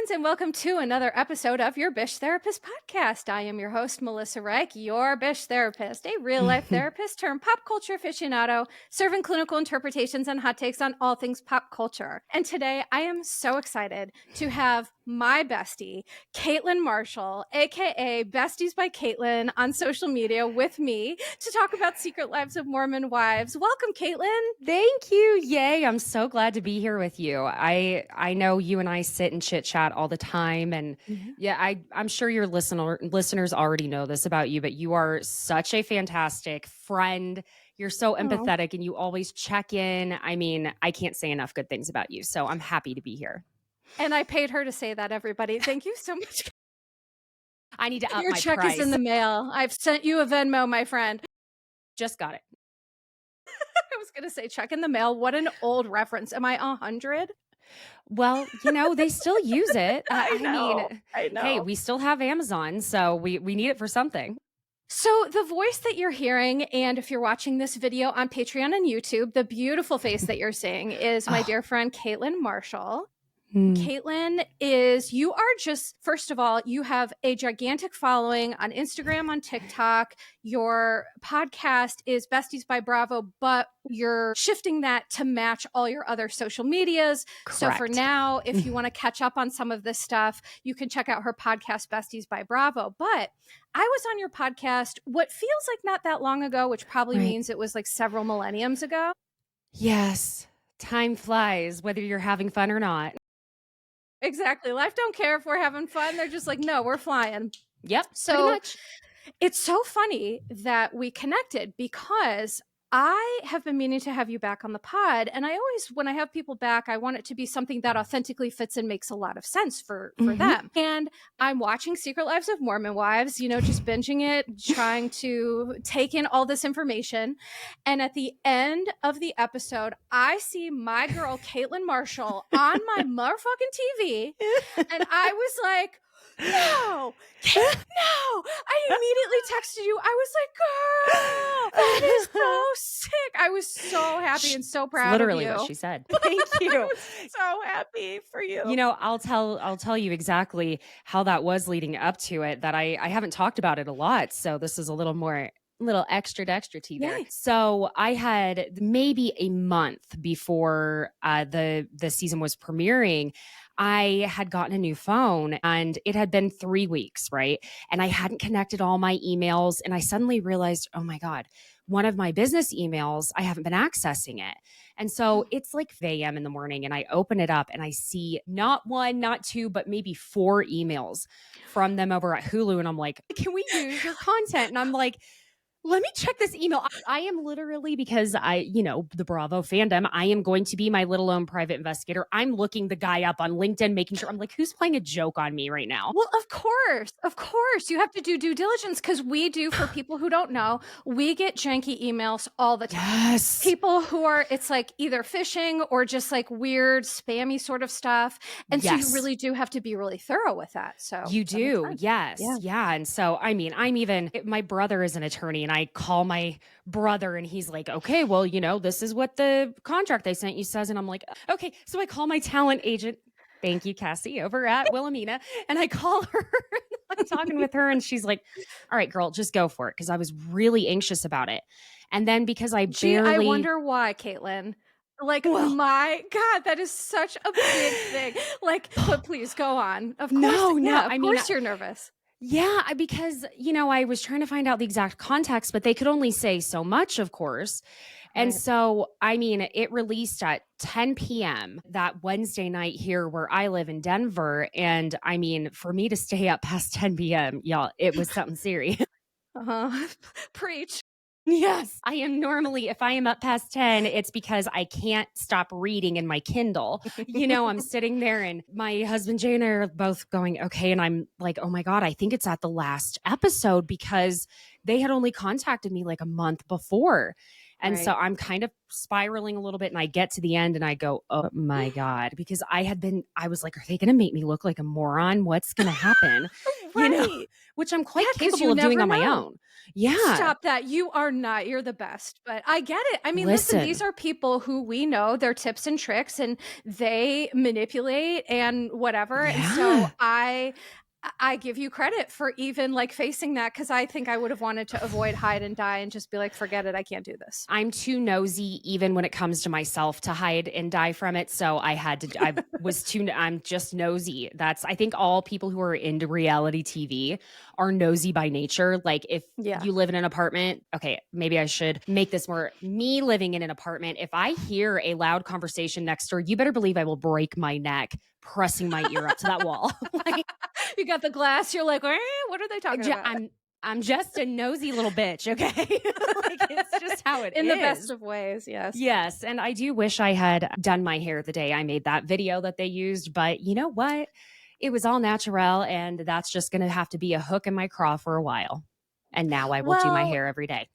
friends, and welcome to another episode of your Bish Therapist podcast. I am your host, Melissa Reich, your Bish Therapist, a real-life therapist turned pop culture aficionado, serving clinical interpretations and hot takes on all things pop culture. And today, I am so excited to have my bestie, Caitlin Marshall, aka Besties by Caitlin, on social media with me to talk about Secret Lives of Mormon Wives. Welcome, Caitlin. Thank you. Yay. I'm so glad to be here with you. I know you and I sit and chit chat all the time. And I'm sure your listeners already know this about you, but you are such a fantastic friend. You're so empathetic and you always check in. I mean, I can't say enough good things about you. So I'm happy to be here. And I paid her to say that, everybody. Thank you so much. I need to up Your my check price. is in the mail. I've sent you a Venmo, my friend. Just got it. I was going to say check in the mail. What an old reference. Am I 100? Well, they still use it. I know. Hey, we still have Amazon, so we need it for something. So the voice that you're hearing, and if you're watching this video on Patreon and YouTube, the beautiful face that you're seeing is my dear friend, Caitlin Marshall. Caitlin you are just, first of all, you have a gigantic following on Instagram, on TikTok. Your podcast is Besties by Bravo, but you're shifting that to match all your other social medias. Correct. So for now, if you want to catch up on some of this stuff, you can check out her podcast, Besties by Bravo. But I was on your podcast, what feels like not that long ago, which probably means it was like several millenniums ago. Yes. Time flies, whether you're having fun or not. Exactly. Life don't care if we're having fun. They're just like, no, we're flying. Yep. So pretty much. It's so funny that we connected because I have been meaning to have you back on the pod. And I always, when I have people back, I want it to be something that authentically fits and makes a lot of sense for them. And I'm watching Secret Lives of Mormon Wives, just binging it, trying to take in all this information. And at the end of the episode, I see my girl, Caitlin Marshall, on my motherfucking TV. And I was like, no, I immediately texted you. I was like, girl, that is so sick. I was so happy and so proud Literally of you. what she said. Thank you. I was so happy for you. I'll tell you exactly how that was leading up to it, that I haven't talked about it a lot. So this is a little extra tea there. Yay. So I had maybe a month before the season was premiering, I had gotten a new phone and it had been 3 weeks, right? And I hadn't connected all my emails. And I suddenly realized, oh my God, one of my business emails, I haven't been accessing it. And so it's like 5 a.m. in the morning and I open it up and I see not one, not two, but maybe 4 emails from them over at Hulu. And I'm like, can we use your content? And I'm like, let me check this email. I am literally, because the Bravo fandom, I am going to be my little own private investigator. I'm looking the guy up on LinkedIn, making sure, I'm like, who's playing a joke on me right now? Well, of course. You have to do due diligence because we do, for people who don't know, we get janky emails all the time. Yes. People who are, it's like either phishing or just like weird, spammy sort of stuff. And so you really do have to be really thorough with that. So you do. Yes. Yeah. And so, my brother is an attorney and I call my brother and he's like, okay, well, this is what the contract they sent you says. And I'm like, okay. So I call my talent agent. Thank you, Cassie, over at Wilhelmina. And I call her, I'm talking with her and she's like, all right, girl, just go for it. Cause I was really anxious about it. And then because I wonder why, Caitlin. Like, my God, that is such a big thing. Like, but please go on. Of course, you're nervous. Yeah, because, I was trying to find out the exact context, but they could only say so much, of course. And so, it released at 10 p.m. that Wednesday night here where I live in Denver. And for me to stay up past 10 p.m., y'all, it was something serious. Preach. Yes, I am normally, if I am up past 10, it's because I can't stop reading in my Kindle. I'm sitting there and my husband Jay and I are both going, okay. And I'm like, oh my God, I think it's at the last episode because they had only contacted me like a month before. And so Right. I'm kind of spiraling a little bit and I get to the end and I go, oh my God, because I was like, are they going to make me look like a moron? What's going to happen? You know, Right. which I'm Yeah, quite because capable you of doing never on my know. own. Yeah. Stop that. You are not. You're the best. But I get it. I mean, listen, these Listen. are people who we know their tips and tricks and they manipulate and whatever. And so Yeah. I give you credit for even like facing that because I think I would have wanted to avoid hide and die and just be like, forget it, I can't do this. I'm too nosy even when it comes to myself to hide and die from it. So I'm just nosy. I think all people who are into reality TV are nosy by nature. Like if Yeah. you live in an apartment, okay, maybe I should make this more me living in an apartment. If I hear a loud conversation next door, you better believe I will break my neck pressing my ear up to that wall. Like, You got the glass. You're like, what are they talking about? I'm just a nosy little bitch, okay? Like it's just how it In the best is. of ways. Yes. Yes, and I do wish I had done my hair the day I made that video that they used, but you know what? It was all natural and that's just going to have to be a hook in my craw for a while. And now I will do my Well, hair every day.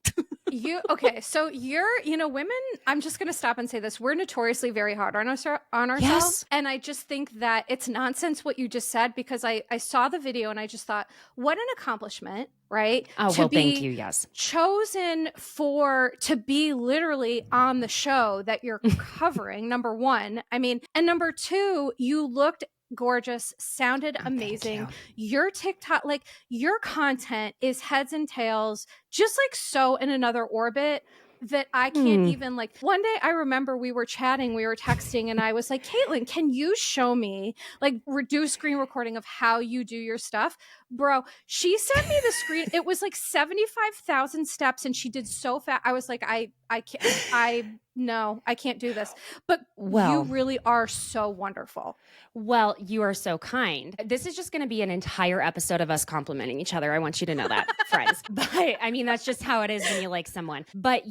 okay, so women, I'm just going to stop and say this. We're notoriously very hard on ourselves, Yes. and I just think that it's nonsense what you just said because I saw the video and I just thought, what an accomplishment, right? Oh, To well, thank be you. Yes. chosen to be literally on the show that you're covering, number 1. I mean, and number 2, you looked gorgeous, sounded Oh, thank amazing. you. Your TikTok, like your content is heads and tails, just like so in another orbit that I can't Hmm. even like. One day I remember we were chatting, we were texting, and I was like, Caitlin, can you show me like reduce screen recording of how you do your stuff? Bro, she sent me the screen. It was like 75,000 steps and she did so fast. I was like, I can't, no, I can't do this. But you Well, really are so wonderful. Well, you are so kind. This is just going to be an entire episode of us complimenting each other. I want you to know that, friends. But I mean, that's just how it is when you like someone. But,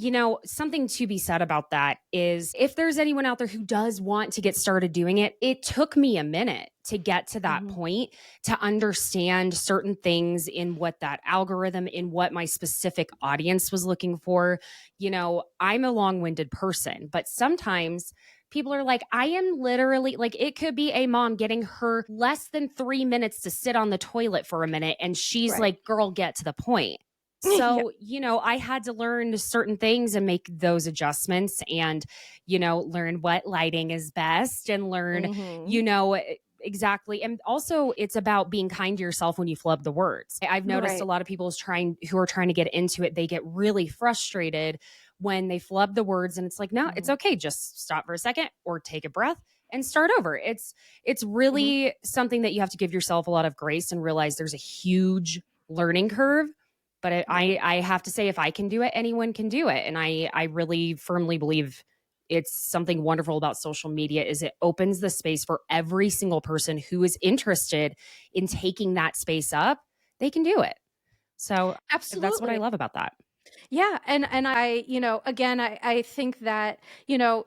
something to be said about that is if there's anyone out there who does want to get started doing it, it took me a minute to get to that Mhm. point to understand certain things in what that algorithm, in what my specific audience was looking for. I'm a long winded person, but sometimes people are like, I am literally like, it could be a mom getting her less than 3 minutes to sit on the toilet for a minute. And she's Right. like, girl, get to the point. Yeah. So, I had to learn certain things and make those adjustments and, learn what lighting is best and learn, Mhm. you know, exactly. And also it's about being kind to yourself when you flub the words. I've noticed a Right. lot of people who are trying to get into it, they get really frustrated when they flub the words and it's like, no, it's Mhm. okay. Just stop for a second or take a breath and start over. It's Mhm. really something that you have to give yourself a lot of grace and realize there's a huge learning curve. But Right. I have to say, if I can do it, anyone can do it. And I really firmly believe it's something wonderful about social media is it opens the space for every single person who is interested in taking that space up. They can do it. So that's what I Absolutely. love about that. Yeah, and I, again, I think that,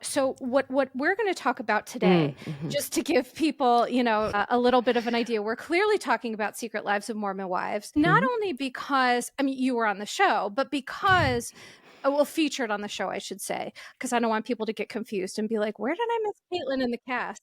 so what we're going to talk about today, Mm-hmm. just to give people, a little bit of an idea, we're clearly talking about Secret Lives of Mormon Wives, not Mm-hmm. only because, I mean, you were on the show, but because, well, featured on the show, I should say, because I don't want people to get confused and be like, where did I miss Caitlin in the cast?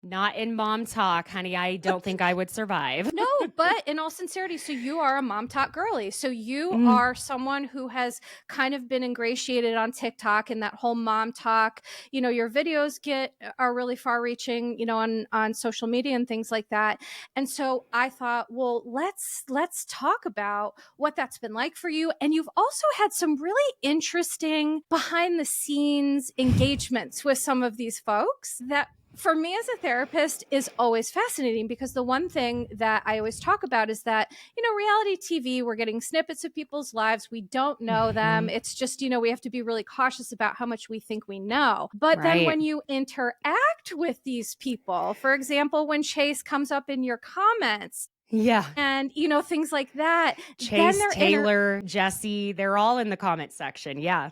Not in mom talk, honey. I don't think I would survive. No, but in all sincerity, so you are a mom talk girly. So you Mm, are someone who has kind of been ingratiated on TikTok and that whole mom talk. Your videos are really far reaching, on social media and things like that. And so I thought, well, let's talk about what that's been like for you. And you've also had some really interesting behind the scenes engagements with some of these folks that for me as a therapist is always fascinating because the one thing that I always talk about is that, reality TV, we're getting snippets of people's lives. We don't know them. mhm. It's just, we have to be really cautious about how much we think we know. But then Right. when you interact with these people, for example, when Chase comes up in your comments Yeah. and, things like that, then Chase, Taylor, Jesse, they're all in the comment section. Yeah.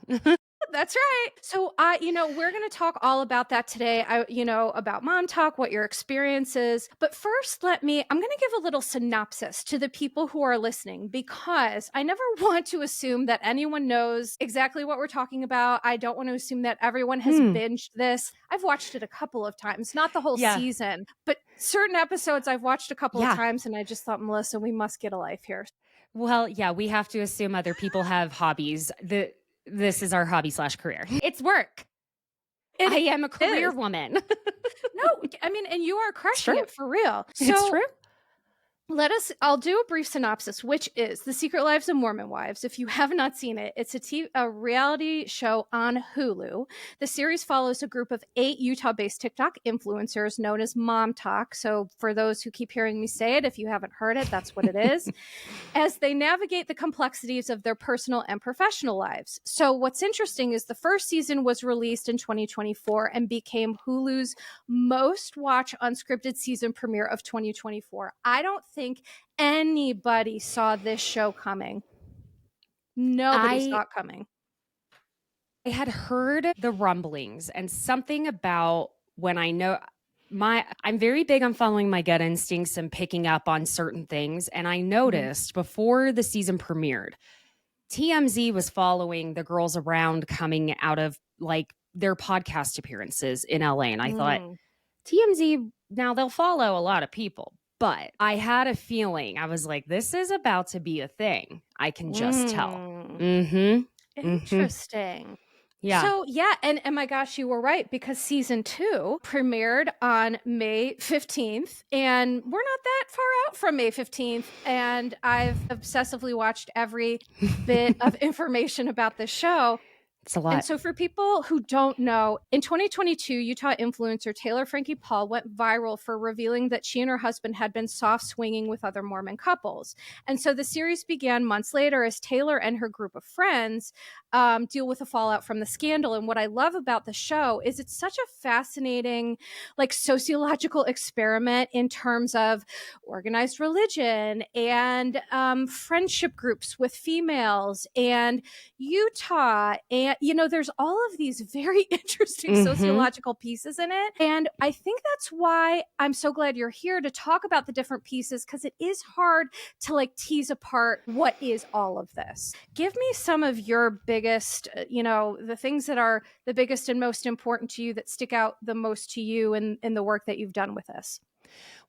That's right. So, we're going to talk all about that today. About Mom Talk, what your experience is. But first, I'm going to give a little synopsis to the people who are listening, because I never want to assume that anyone knows exactly what we're talking about. I don't want to assume that everyone has binged this. I've watched it a couple of times, not the whole Yeah. season, but certain episodes I've watched a couple of Yeah. times, and I just thought, Melissa, we must get a life here. Well, yeah, we have to assume other people have hobbies. This is our hobby / career. It's work. I am a career woman. No, I mean, and you are crushing it for real. It's true. I'll do a brief synopsis, which is The Secret Lives of Mormon Wives. If you have not seen it, it's a reality show on Hulu. The series follows a group of 8 Utah-based TikTok influencers known as Mom Talk. So for those who keep hearing me say it, if you haven't heard it, that's what it is. As they navigate the complexities of their personal and professional lives. So what's interesting is the first season was released in 2024 and became Hulu's most watched unscripted season premiere of 2024. I don't think anybody saw this show coming. Nobody saw it coming. I had heard the rumblings and something about when I know I'm very big on following my gut instincts and picking up on certain things. And I noticed before the season premiered, TMZ was following the girls around coming out of like their podcast appearances in LA. And I thought, TMZ, now they'll follow a lot of people. But I had a feeling, I was like, this is about to be a thing. I can just tell. Interesting. Yeah. So, and my gosh, you were right, because season 2 premiered on May 15th, and we're not that far out from May 15th, and I've obsessively watched every bit of information about the show. It's a lot. And so for people who don't know, in 2022, Utah influencer Taylor Frankie Paul went viral for revealing that she and her husband had been soft swinging with other Mormon couples. And so the series began months later as Taylor and her group of friends deal with the fallout from the scandal. And what I love about the show is it's such a fascinating, like, sociological experiment in terms of organized religion and friendship groups with females and Utah. And, there's all of these very interesting sociological pieces in it. And I think that's why I'm so glad you're here to talk about the different pieces, because it is hard to like tease apart what is all of this. Give me some of your biggest, the things that are the biggest and most important to you that stick out the most to you in the work that you've done with this.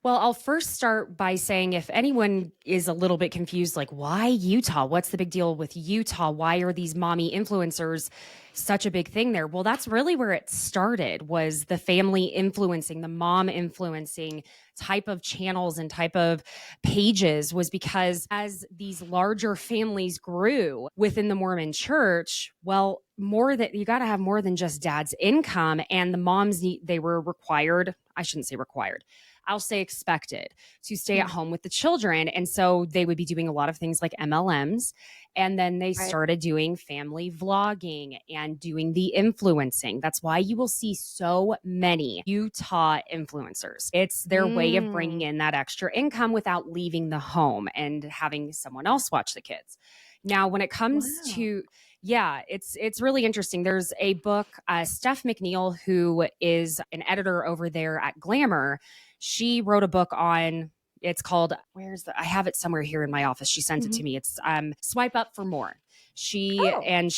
Well, I'll first start by saying if anyone is a little bit confused, like, why Utah? What's the big deal with Utah? Why are these mommy influencers such a big thing there? Well, that's really where it started, was the family influencing, the mom influencing type of channels and type of pages, was because as these larger families grew within the Mormon church, well, you got to have more than just dad's income. And the moms, they were required, I shouldn't say required, I'll say expected to stay at home with the children. And so they would be doing a lot of things like MLMs. And then they started doing family vlogging and doing the influencing. That's why you will see so many Utah influencers. It's their way of bringing in that extra income without leaving the home and having someone else watch the kids. Now, when it comes to it's really interesting. There's a book, Steph McNeil, who is an editor over there at Glamour. She wrote a book on, it's called, I have it somewhere here in my office. She sent it to me. It's Swipe Up for More. She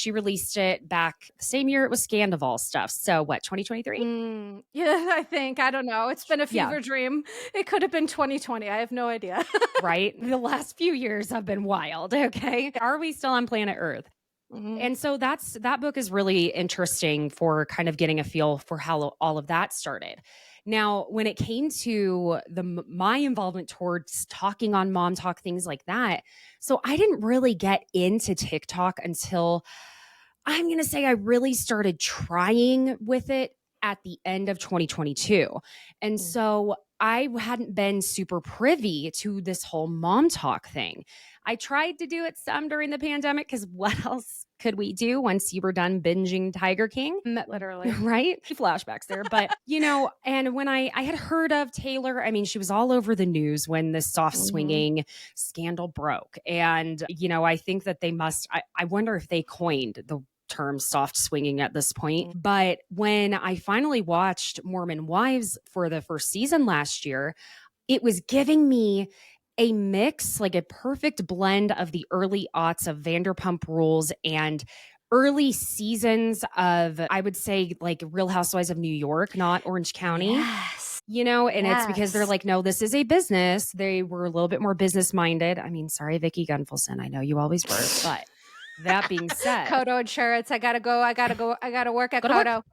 released it back the same year it was Scandival stuff. So what, 2023? Yeah, I don't know. It's been a fever dream. It could have been 2020. I have no idea. Right? The last few years have been wild. Okay. Are we still on planet Earth? And so that book is really interesting for kind of getting a feel for how all of that started. Now, when it came to my involvement towards talking on Mom Talk, things like that, so I didn't really get into TikTok until, I'm going to say, I really started trying with it at the end of 2022. And so I hadn't been super privy to this whole Mom Talk thing. I tried to do it some during the pandemic, because what else could we do once you were done binging Tiger King? Literally. Right? Flashbacks there. But, and when I had heard of Taylor, I mean, she was all over the news when the soft swinging scandal broke. And, I think that I wonder if they coined the term soft swinging at this point. But when I finally watched Mormon Wives for the first season last year, it was giving me a mix, like a perfect blend of the early aughts of Vanderpump Rules and early seasons of, I would say, like Real Housewives of New York, not Orange County. Yes. And it's because they're like, no, this is a business. They were a little bit more business minded. I mean, sorry, Vicky Gunvalson. I know you always were. But that being said, Kodo insurance. I gotta go. I gotta work at go to work. Kodo.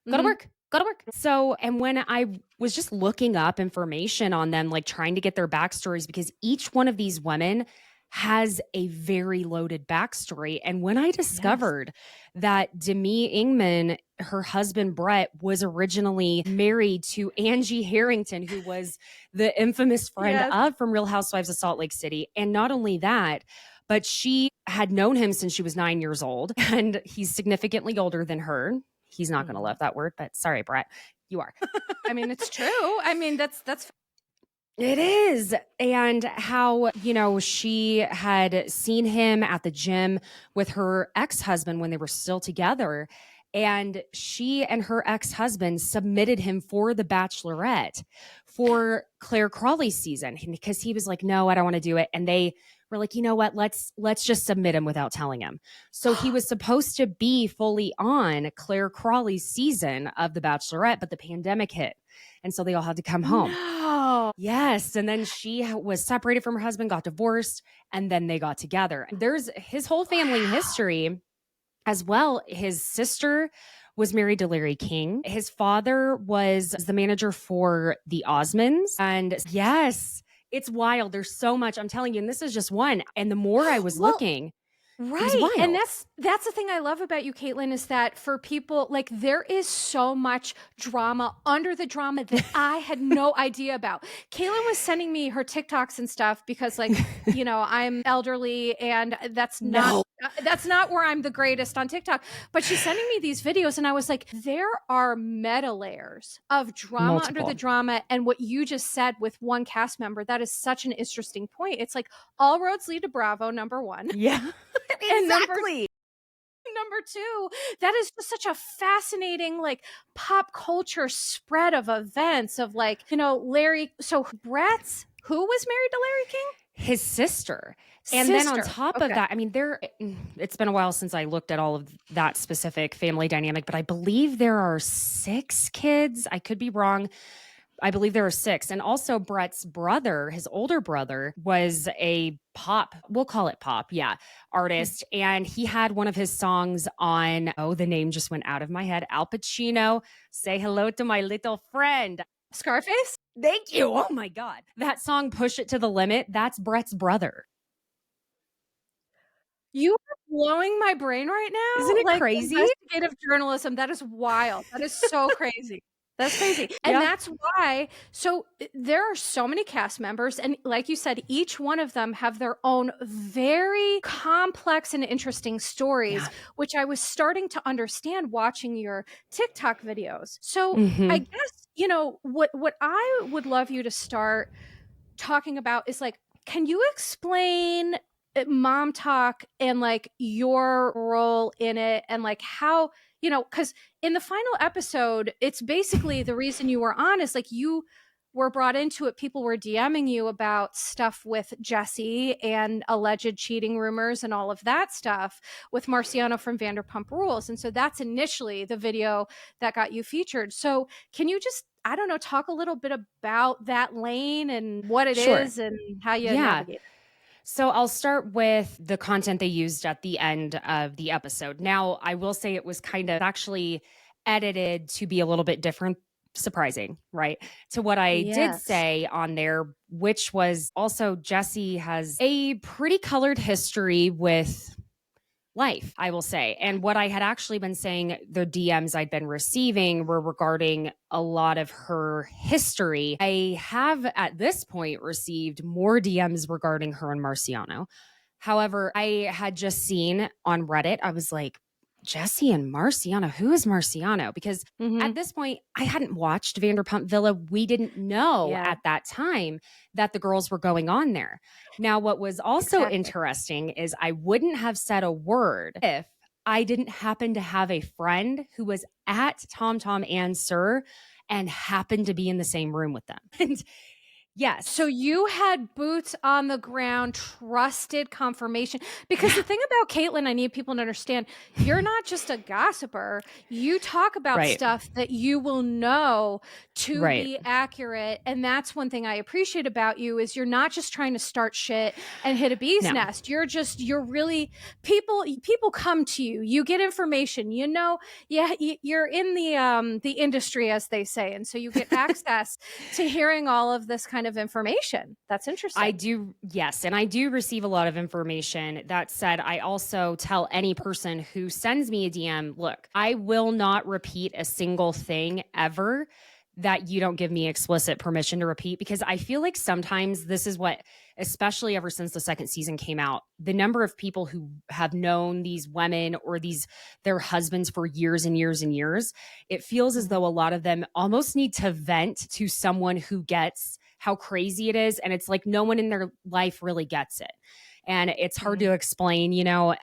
Go to work. Go to work. So, and when I was just looking up information on them, like trying to get their backstories, because each one of these women has a very loaded backstory. And when I discovered that Demi Ingman, her husband Brett, was originally married to Angie Harrington, who was the infamous friend of from Real Housewives of Salt Lake City. And not only that, but she had known him since she was 9 years old, and he's significantly older than her. He's not going to love that word, but sorry, Brett, you are. I mean, it's true. I mean, that's it is. And how, she had seen him at the gym with her ex-husband when they were still together. And she and her ex-husband submitted him for The Bachelorette for Claire Crawley's season because he was like, no, I don't want to do it. And they were like, you know what? Let's just submit him without telling him. So he was supposed to be fully on Claire Crawley's season of The Bachelorette, but the pandemic hit. And so they all had to come home. No. Yes. And then she was separated from her husband, got divorced, and then they got together. There's his whole family history as well. His sister was married to Larry King. His father was the manager for the Osmonds. And yes, it's wild. There's so much. I'm telling you, and this is just one. And the more I was looking, right. And that's the thing I love about you, Caitlin, is that for people, like, there is so much drama under the drama that I had no idea about. Caitlin was sending me her TikToks and stuff because, like, I'm elderly and that's not where I'm the greatest on TikTok. But she's sending me these videos and I was like, there are meta layers of drama under the drama. And what you just said with one cast member, that is such an interesting point. It's like all roads lead to Bravo, number one. Yeah. And exactly. Number two, that is just such a fascinating, like, pop culture spread of events of, like, Larry. So Brett's, who was married to Larry King? His sister. And then on top of that, I mean, it's been a while since I looked at all of that specific family dynamic, but I believe there are 6 kids. I could be wrong. I believe there are 6. And also Brett's brother, his older brother, was a pop, we'll call it pop, artist. And he had one of his songs on, the name just went out of my head, Al Pacino, Say Hello to My Little Friend. Scarface? Thank you. Oh my God. That song, Push It to the Limit, that's Brett's brother. You are blowing my brain right now. Isn't it crazy? Investigative journalism, that is wild. That is so crazy. That's crazy. And that's why, so there are so many cast members. And like you said, each one of them have their own very complex and interesting stories, which I was starting to understand watching your TikTok videos. So I guess, what I would love you to start talking about is, like, can you explain Mom Talk and, like, your role in it and, like, how, because in the final episode, it's basically the reason you were on is, like, you were brought into it. People were DMing you about stuff with Jesse and alleged cheating rumors and all of that stuff with Marciano from Vanderpump Rules. And so that's initially the video that got you featured. So can you just, I don't know, talk a little bit about that lane and what it is and how you navigate it? So I'll start with the content they used at the end of the episode. Now, I will say it was kind of actually edited to be a little bit different, surprising, right? To what I did say on there, which was also Jesse has a pretty colored history with life, I will say. And what I had actually been saying, the DMs I'd been receiving were regarding a lot of her history. I have at this point received more DMs regarding her and Marciano. However, I had just seen on Reddit, I was like, Jesse and Marciano, who is Marciano? Because at this point, I hadn't watched Vanderpump Villa. We didn't know at that time that the girls were going on there. Now, what was also interesting is I wouldn't have said a word if I didn't happen to have a friend who was at Tom Tom and Sir and happened to be in the same room with them. And So yes, you had boots on the ground, trusted confirmation. Because the yeah, thing about Caitlin, I need people to understand, you're not just a gossiper. You talk about right, stuff that you will know to right. be accurate. And that's one thing I appreciate about you is you're not just trying to start shit and hit a bee's No, nest. You're really people come to you. You get information. You know, yeah, you're in the industry, as they say. And so you get access to hearing all of this kind of information. That's I interesting. do, yes. And I do receive a lot of information. That said, I also tell any person who sends me a DM, look, I will not repeat a single thing ever that you don't give me explicit permission to repeat, because I feel like sometimes this is what, especially ever since the second season came out, the number of people who have known these women or their husbands for years and years and years, it feels as Mhm. though a lot of them almost need to vent to someone who gets how crazy it is. And it's like no one in their life really gets it. And it's hard Mhm. to explain,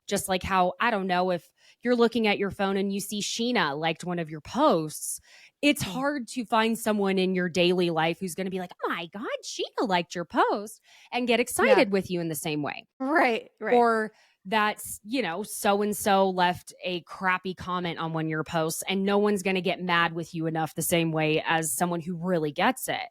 just like how, I don't know, if you're looking at your phone and you see Sheena liked one of your posts, it's Mhm. hard to find someone in your daily life who's going to be like, oh my God, Sheena liked your post and get Yeah. excited with you in the same way. Right. Right. Or that's, so and so left a crappy comment on one of your posts, and no one's going to get mad with you enough the same way as someone who really gets it.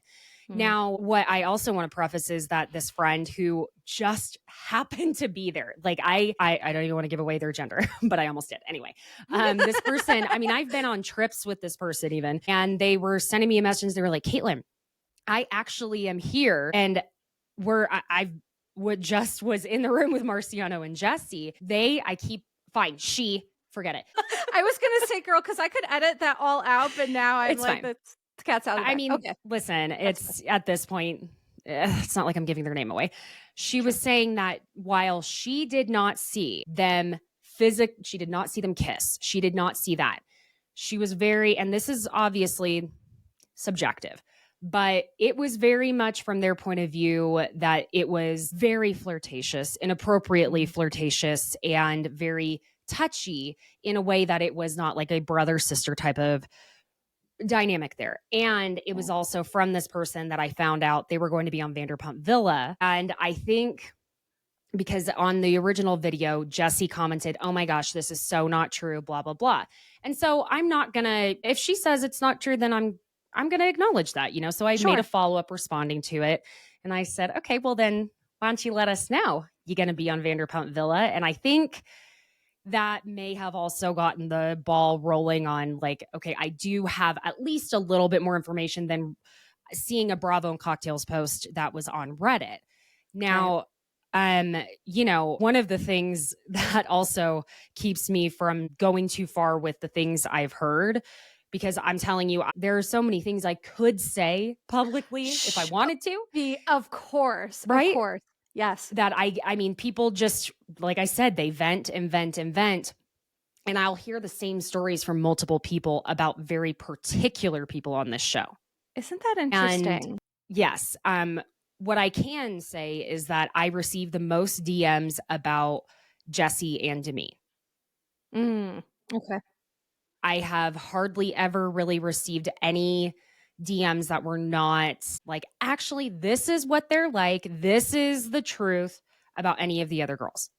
Mhm. Now, what I also want to preface is that this friend who just happened to be there, like I don't even want to give away their gender, but I almost did anyway. This person, I mean, I've been on trips with this person even, and they were sending me a message. They were like, Caitlin, I actually am here, and I've what just was in the room with Marciano and Jesse. I keep fine. Forget it. I was gonna say, girl, because I could edit that all out, but now I'm It's like, fine. the cat's out of the I bag. mean, Okay, listen, that's fine. it's at this point, it's not like I'm giving their name away. She was Sure. saying that while she did not see them she did not see them kiss. She did not see that. She was very, and this is obviously subjective, but it was very much from their point of view that it was very flirtatious, inappropriately Mhm. flirtatious, and very touchy in a way that it was not like a brother sister type of dynamic there. And it was Yeah. also from this person that I found out they were going to be on Vanderpump Villa. And I think because on the original video, Jesse commented, oh my gosh, this is so not true, blah, blah, blah. And so I'm not gonna, if she says it's not true, then I'm gonna acknowledge that, So I made a Sure. follow-up responding to it. And I said, okay, well then why don't you let us know you're gonna be on Vanderpump Villa? And I think that may have also gotten the ball rolling on, like, okay, I do have at least a little bit more information than seeing a Bravo and Cocktails post that was on Reddit. Right. Now, one of the things that also keeps me from going too far with the things I've heard, because I'm telling you, there are so many things I could say publicly if I Shh. wanted to, Of course. Of right? course. Yes. That I mean, people just, like I said, they vent and vent and vent. And I'll hear the same stories from multiple people about very particular people on this show. Isn't that And interesting? yes, what I can say is that I received the most DMs about Jesse and Demi. Mm. Okay. I have hardly ever really received any DMs that were not like, actually, this is what they're like. This is the truth about any of the other girls.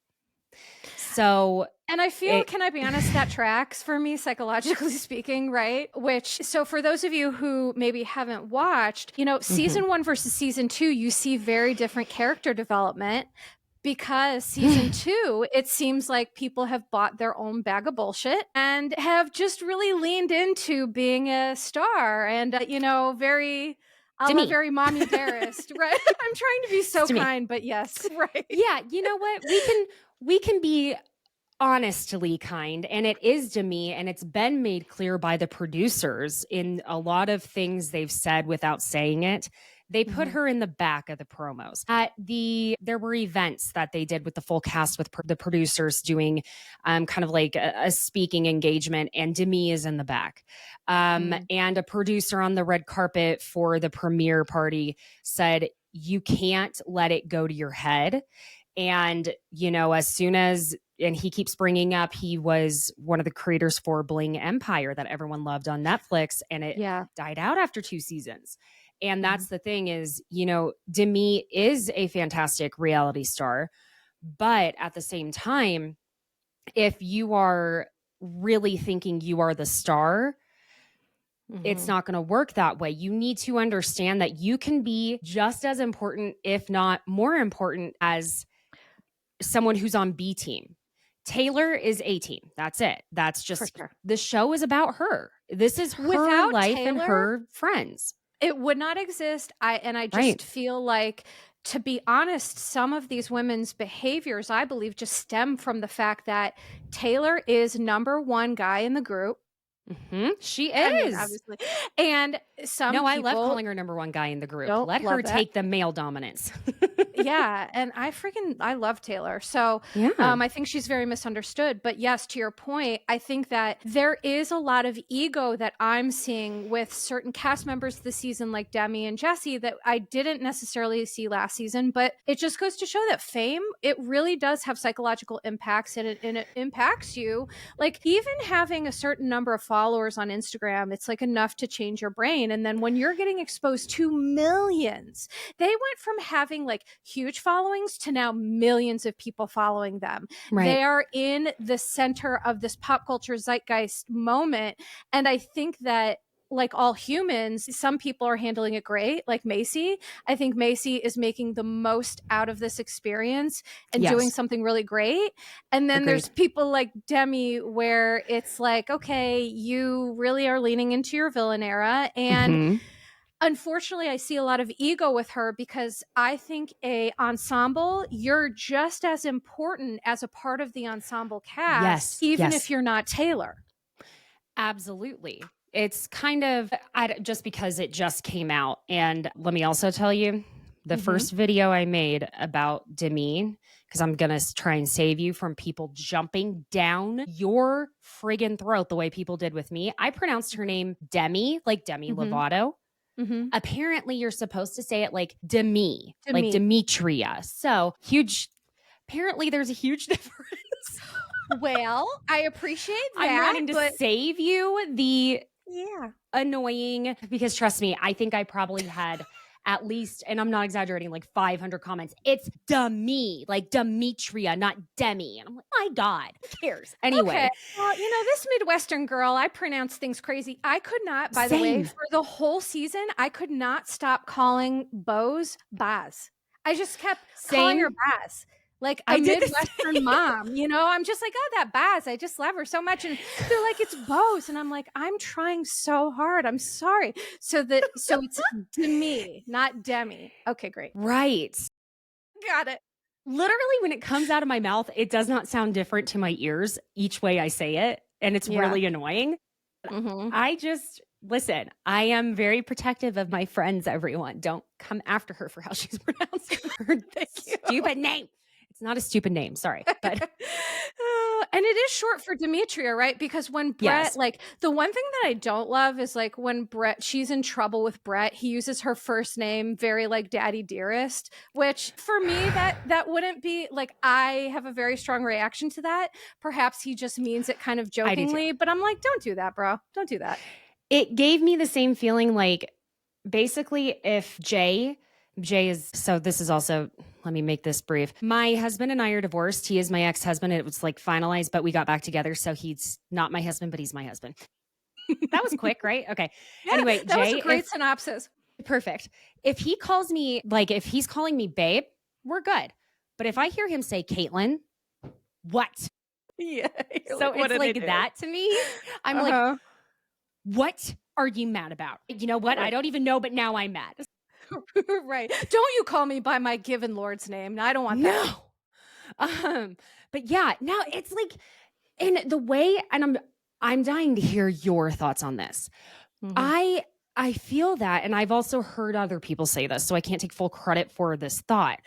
So And I feel, it, can I be honest, that tracks for me psychologically speaking, right? So for those of you who maybe haven't watched, mhm. season one versus season two, you see very different character development because season two, it seems like people have bought their own bag of bullshit and have just really leaned into being a star and, very, a la Demi. very mommy dearest, right? I'm trying to be It's so to me. kind, but yes, right. Yeah, you know what? We can be honestly kind, and it is to me, and it's been made clear by the producers in a lot of things they've said without saying it. They put Mhm. her in the back of the promos. There were events that they did with the full cast with the producers doing kind of like a speaking engagement, and Demi is in the back. Mhm. And a producer on the red carpet for the premiere party said, you can't let it go to your head. And, as soon as and he keeps bringing up he was one of the creators for Bling Empire that everyone loved on Netflix, and it Yeah. died out after 2 seasons. And Mm-hmm. that's the thing is, Demi is a fantastic reality star, but at the same time, if you are really thinking you are the star, it's Mm-hmm. not going to work that way. You need to understand that you can be just as important, if not more important, as someone who's on B team. Taylor is A team. That's it. That's For just sure. the show is about her. This is her Without life and Taylor, her friends. it would not exist. I Right. just feel like, to be honest, some of these women's behaviors, I believe, just stem from the fact that Taylor is number one guy in the group. She I mean, is. obviously. And some No, I love people calling her number one guy in the group. don't Let her love that. take the male dominance. Yeah, and I love Taylor. So, Yeah. I think she's very misunderstood. But yes, to your point, I think that there is a lot of ego that I'm seeing with certain cast members this season, like Demi and Jesse, that I didn't necessarily see last season. But it just goes to show that fame, it really does have psychological impacts, and it impacts you. Like, even having a certain number of followers on Instagram, it's like enough to change your brain. And then when you're getting exposed to millions, they went from having like huge followings to now millions of people following them. Right. They are in the center of this pop culture zeitgeist moment. And I think that, like all humans, some people are handling it great, like Macy. I think Macy is making the most out of this experience and doing Yes. something really great. And then Agreed. there's people like Demi, where it's like, okay, you really are leaning into your villain era. And unfortunately, I see a lot of ego with her, because I think a ensemble, you're just as important as a part of the ensemble cast, Yes. even Yes. if you're not Taylor. Absolutely. It's kind of just because it just came out. And let me also tell you, the first video I made about Demi, because I'm going to try and save you from people jumping down your friggin' throat the way people did with me. I pronounced her name Demi, like Demi Mm-hmm. Lovato. Mm-hmm. Apparently, you're supposed to say it like Demi, like Demi. Demetria. So huge. Apparently, there's a huge difference. Well, I appreciate I'm that, wanting to but save you the yeah. annoying, because trust me, I think I probably had at least, and I'm not exaggerating, like 500 comments. It's Demi, like Demetria, not Demi. And I'm like, my God, who cares? Anyway. Okay. Well, this Midwestern girl, I pronounce things crazy. I could not, by the way, Same. for the whole season, I could not stop calling Bose Baz. I just kept calling her Same. Baz. Like a I did the Midwestern same. mom, I'm just like, oh, that Baz. I just love her so much. And they're like, it's Bose. And I'm like, I'm trying so hard. I'm sorry. So it's Demi, not Demi. Okay, great. Right. Got it. Literally, when it comes out of my mouth, it does not sound different to my ears each way I say it. And it's Yeah. really annoying. I just, listen, I am very protective of my friends, everyone. Don't come after her for how she's pronouncing her stupid name. It's not a stupid name, sorry. But and it is short for Demetria, right? Because when Brett, yes. like, the one thing that I don't love is like when she's in trouble with Brett, he uses her first name very like daddy dearest, which for me, that wouldn't be like, I have a very strong reaction to that. Perhaps he just means it kind of jokingly, but I'm like, don't do that, bro. Don't do that. It gave me the same feeling, like basically if Jay is, so this is also, let me make this brief. My husband and I are divorced. He is my ex-husband. It was like finalized, but we got back together. So he's not my husband, but he's my husband. That was quick, right? Okay. Yeah, anyway, that Jay, was a great synopsis. Perfect. If he calls me, like if he's calling me babe, we're good. But if I hear him say Caitlin, what? Yeah. So it's like that to me. I'm like, what are you mad about? You know what? Right. I don't even know, but now I'm mad. Right. Don't you call me by my given Lord's name. I don't want that. No. But yeah, now it's like, in the way, and I'm dying to hear your thoughts on this. I feel that, and I've also heard other people say this, so I can't take full credit for this thought.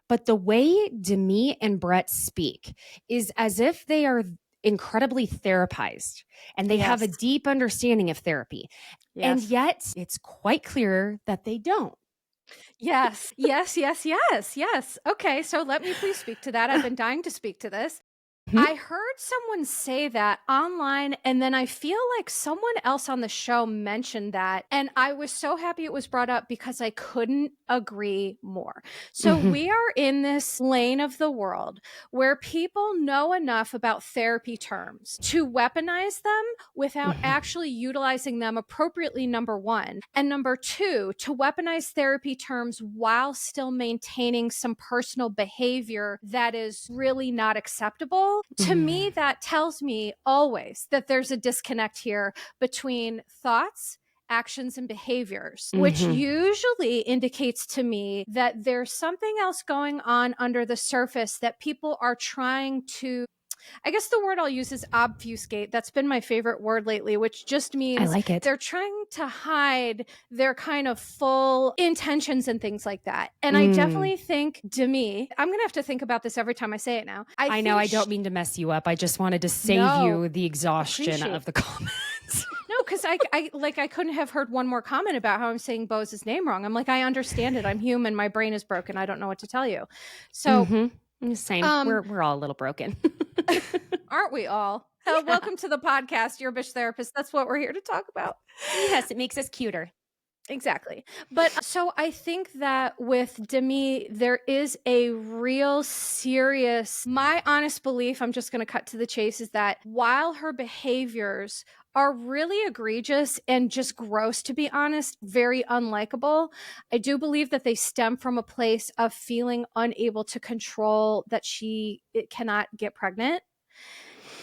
But the way Demi and Brett speak is as if they are incredibly therapized and they have a deep understanding of therapy. Yes. And yet it's quite clear that they don't. Yes. Okay, so let me please speak to that. I've been dying to speak to this. I heard someone say that online, and then I feel like someone else on the show mentioned that. And I was so happy it was brought up because I couldn't agree more. So we are in this lane of the world where people know enough about therapy terms to weaponize them without actually utilizing them appropriately, number one. And number two, to weaponize therapy terms while still maintaining some personal behavior that is really not acceptable. To me, that tells me always that there's a disconnect here between thoughts, actions, and behaviors, which usually indicates to me that there's something else going on under the surface that people are trying to, I guess the word I'll use is obfuscate. That's been my favorite word lately, which just I means like it. they're trying to hide their kind of full intentions and things like that. And I definitely think Demi, I'm going to have to think about this every time I say it now. I know I don't mean to mess you up. I just wanted to save No, you the exhaustion appreciate. of the comments. No, because I couldn't have heard one more comment about how I'm saying Bose's name wrong. I'm like, I understand it. I'm human. My brain is broken. I don't know what to tell you. So Same. We're all a little broken. aren't we all? Welcome to the podcast, Your Bitch Therapist. That's what we're here to talk about. Yes, it makes us cuter. Exactly. But so I think that with Demi, there is a real serious, my honest belief, I'm just going to cut to the chase, is that while her behaviors are really egregious and just gross, to be honest, very unlikable, I do believe that they stem from a place of feeling unable to control that she cannot get pregnant.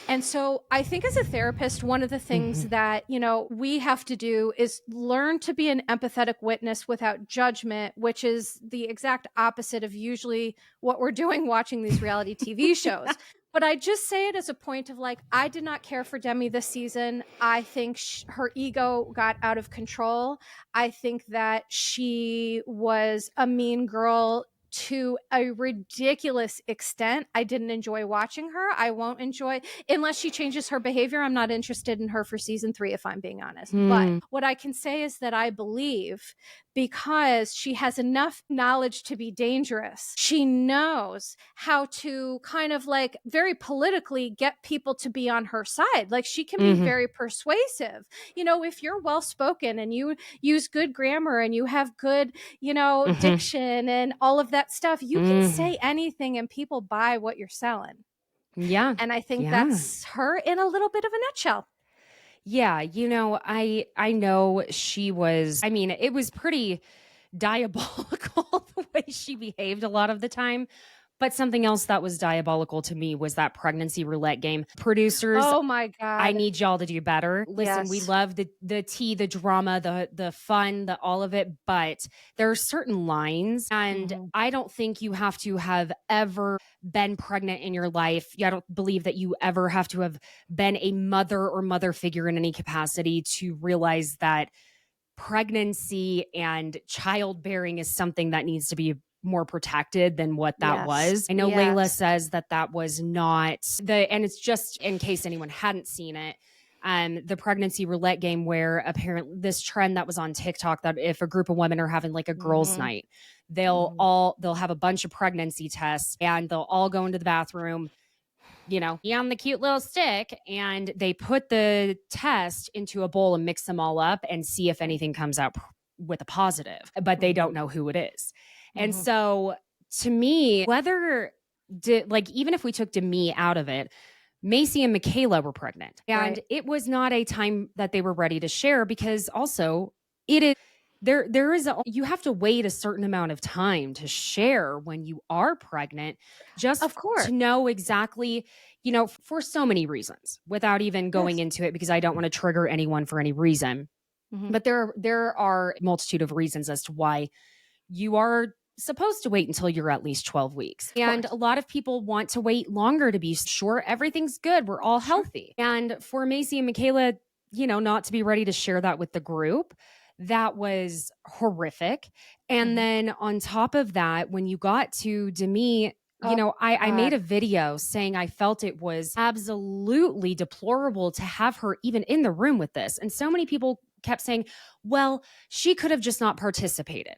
And so I think as a therapist, one of the things that, we have to do is learn to be an empathetic witness without judgment, which is the exact opposite of usually what we're doing watching these reality TV shows. But I just say it as a point of like, I did not care for Demi this season. I think her ego got out of control. I think that she was a mean girl to a ridiculous extent. I didn't enjoy watching her. I won't enjoy, unless she changes her behavior. I'm not interested in her for season 3, if I'm being honest. But what I can say is that I believe, because she has enough knowledge to be dangerous, she knows how to kind of like very politically get people to be on her side. Like she can be very persuasive. If you're well spoken and you use good grammar and you have good, diction and all of that stuff, you can say anything and people buy what you're selling. Yeah. And I think that's her in a little bit of a nutshell. Yeah, I know she was, it was pretty diabolical the way she behaved a lot of the time. But something else that was diabolical to me was that pregnancy roulette game. Producers, oh my God, I need y'all to do better. Listen, we love the tea, the drama, the fun, the all of it, but there are certain lines, and I don't think you have to have ever been pregnant in your life. I don't believe that you ever have to have been a mother or mother figure in any capacity to realize that pregnancy and childbearing is something that needs to be more protected than what that was. I know Layla says that was not and it's just in case anyone hadn't seen it, the pregnancy roulette game, where apparently this trend that was on TikTok, that if a group of women are having like a girls' night, they'll have a bunch of pregnancy tests and they'll all go into the bathroom, be on the cute little stick, and they put the test into a bowl and mix them all up and see if anything comes out with a positive, but they don't know who it is. And so to me, even if we took Demi out of it, Macy and Michaela were pregnant, and it was not a time that they were ready to share, because also it is you have to wait a certain amount of time to share when you are pregnant, just of course, to know exactly, for so many reasons, without even going into it, because I don't want to trigger anyone for any reason. But there are a multitude of reasons as to why you are supposed to wait until you're at least 12 weeks. And a lot of people want to wait longer to be sure everything's good, we're all healthy. And for Macy and Michaela, not to be ready to share that with the group, that was horrific. And then on top of that, when you got to Demi, I made a video saying I felt it was absolutely deplorable to have her even in the room with this. And so many people kept saying, well, she could have just not participated.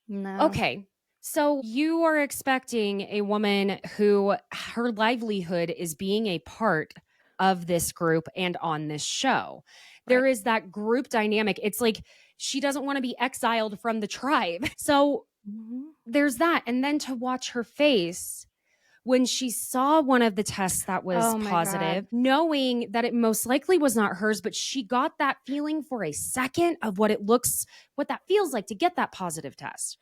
No. Okay. So you are expecting a woman who her livelihood is being a part of this group and on this show. Right. There is that group dynamic. It's like she doesn't want to be exiled from the tribe. So Mhm. there's that. And then to watch her face when she saw one of the tests that was Oh my positive, God. knowing that it most likely was not hers, but she got that feeling for a second of what that feels like to get that positive test.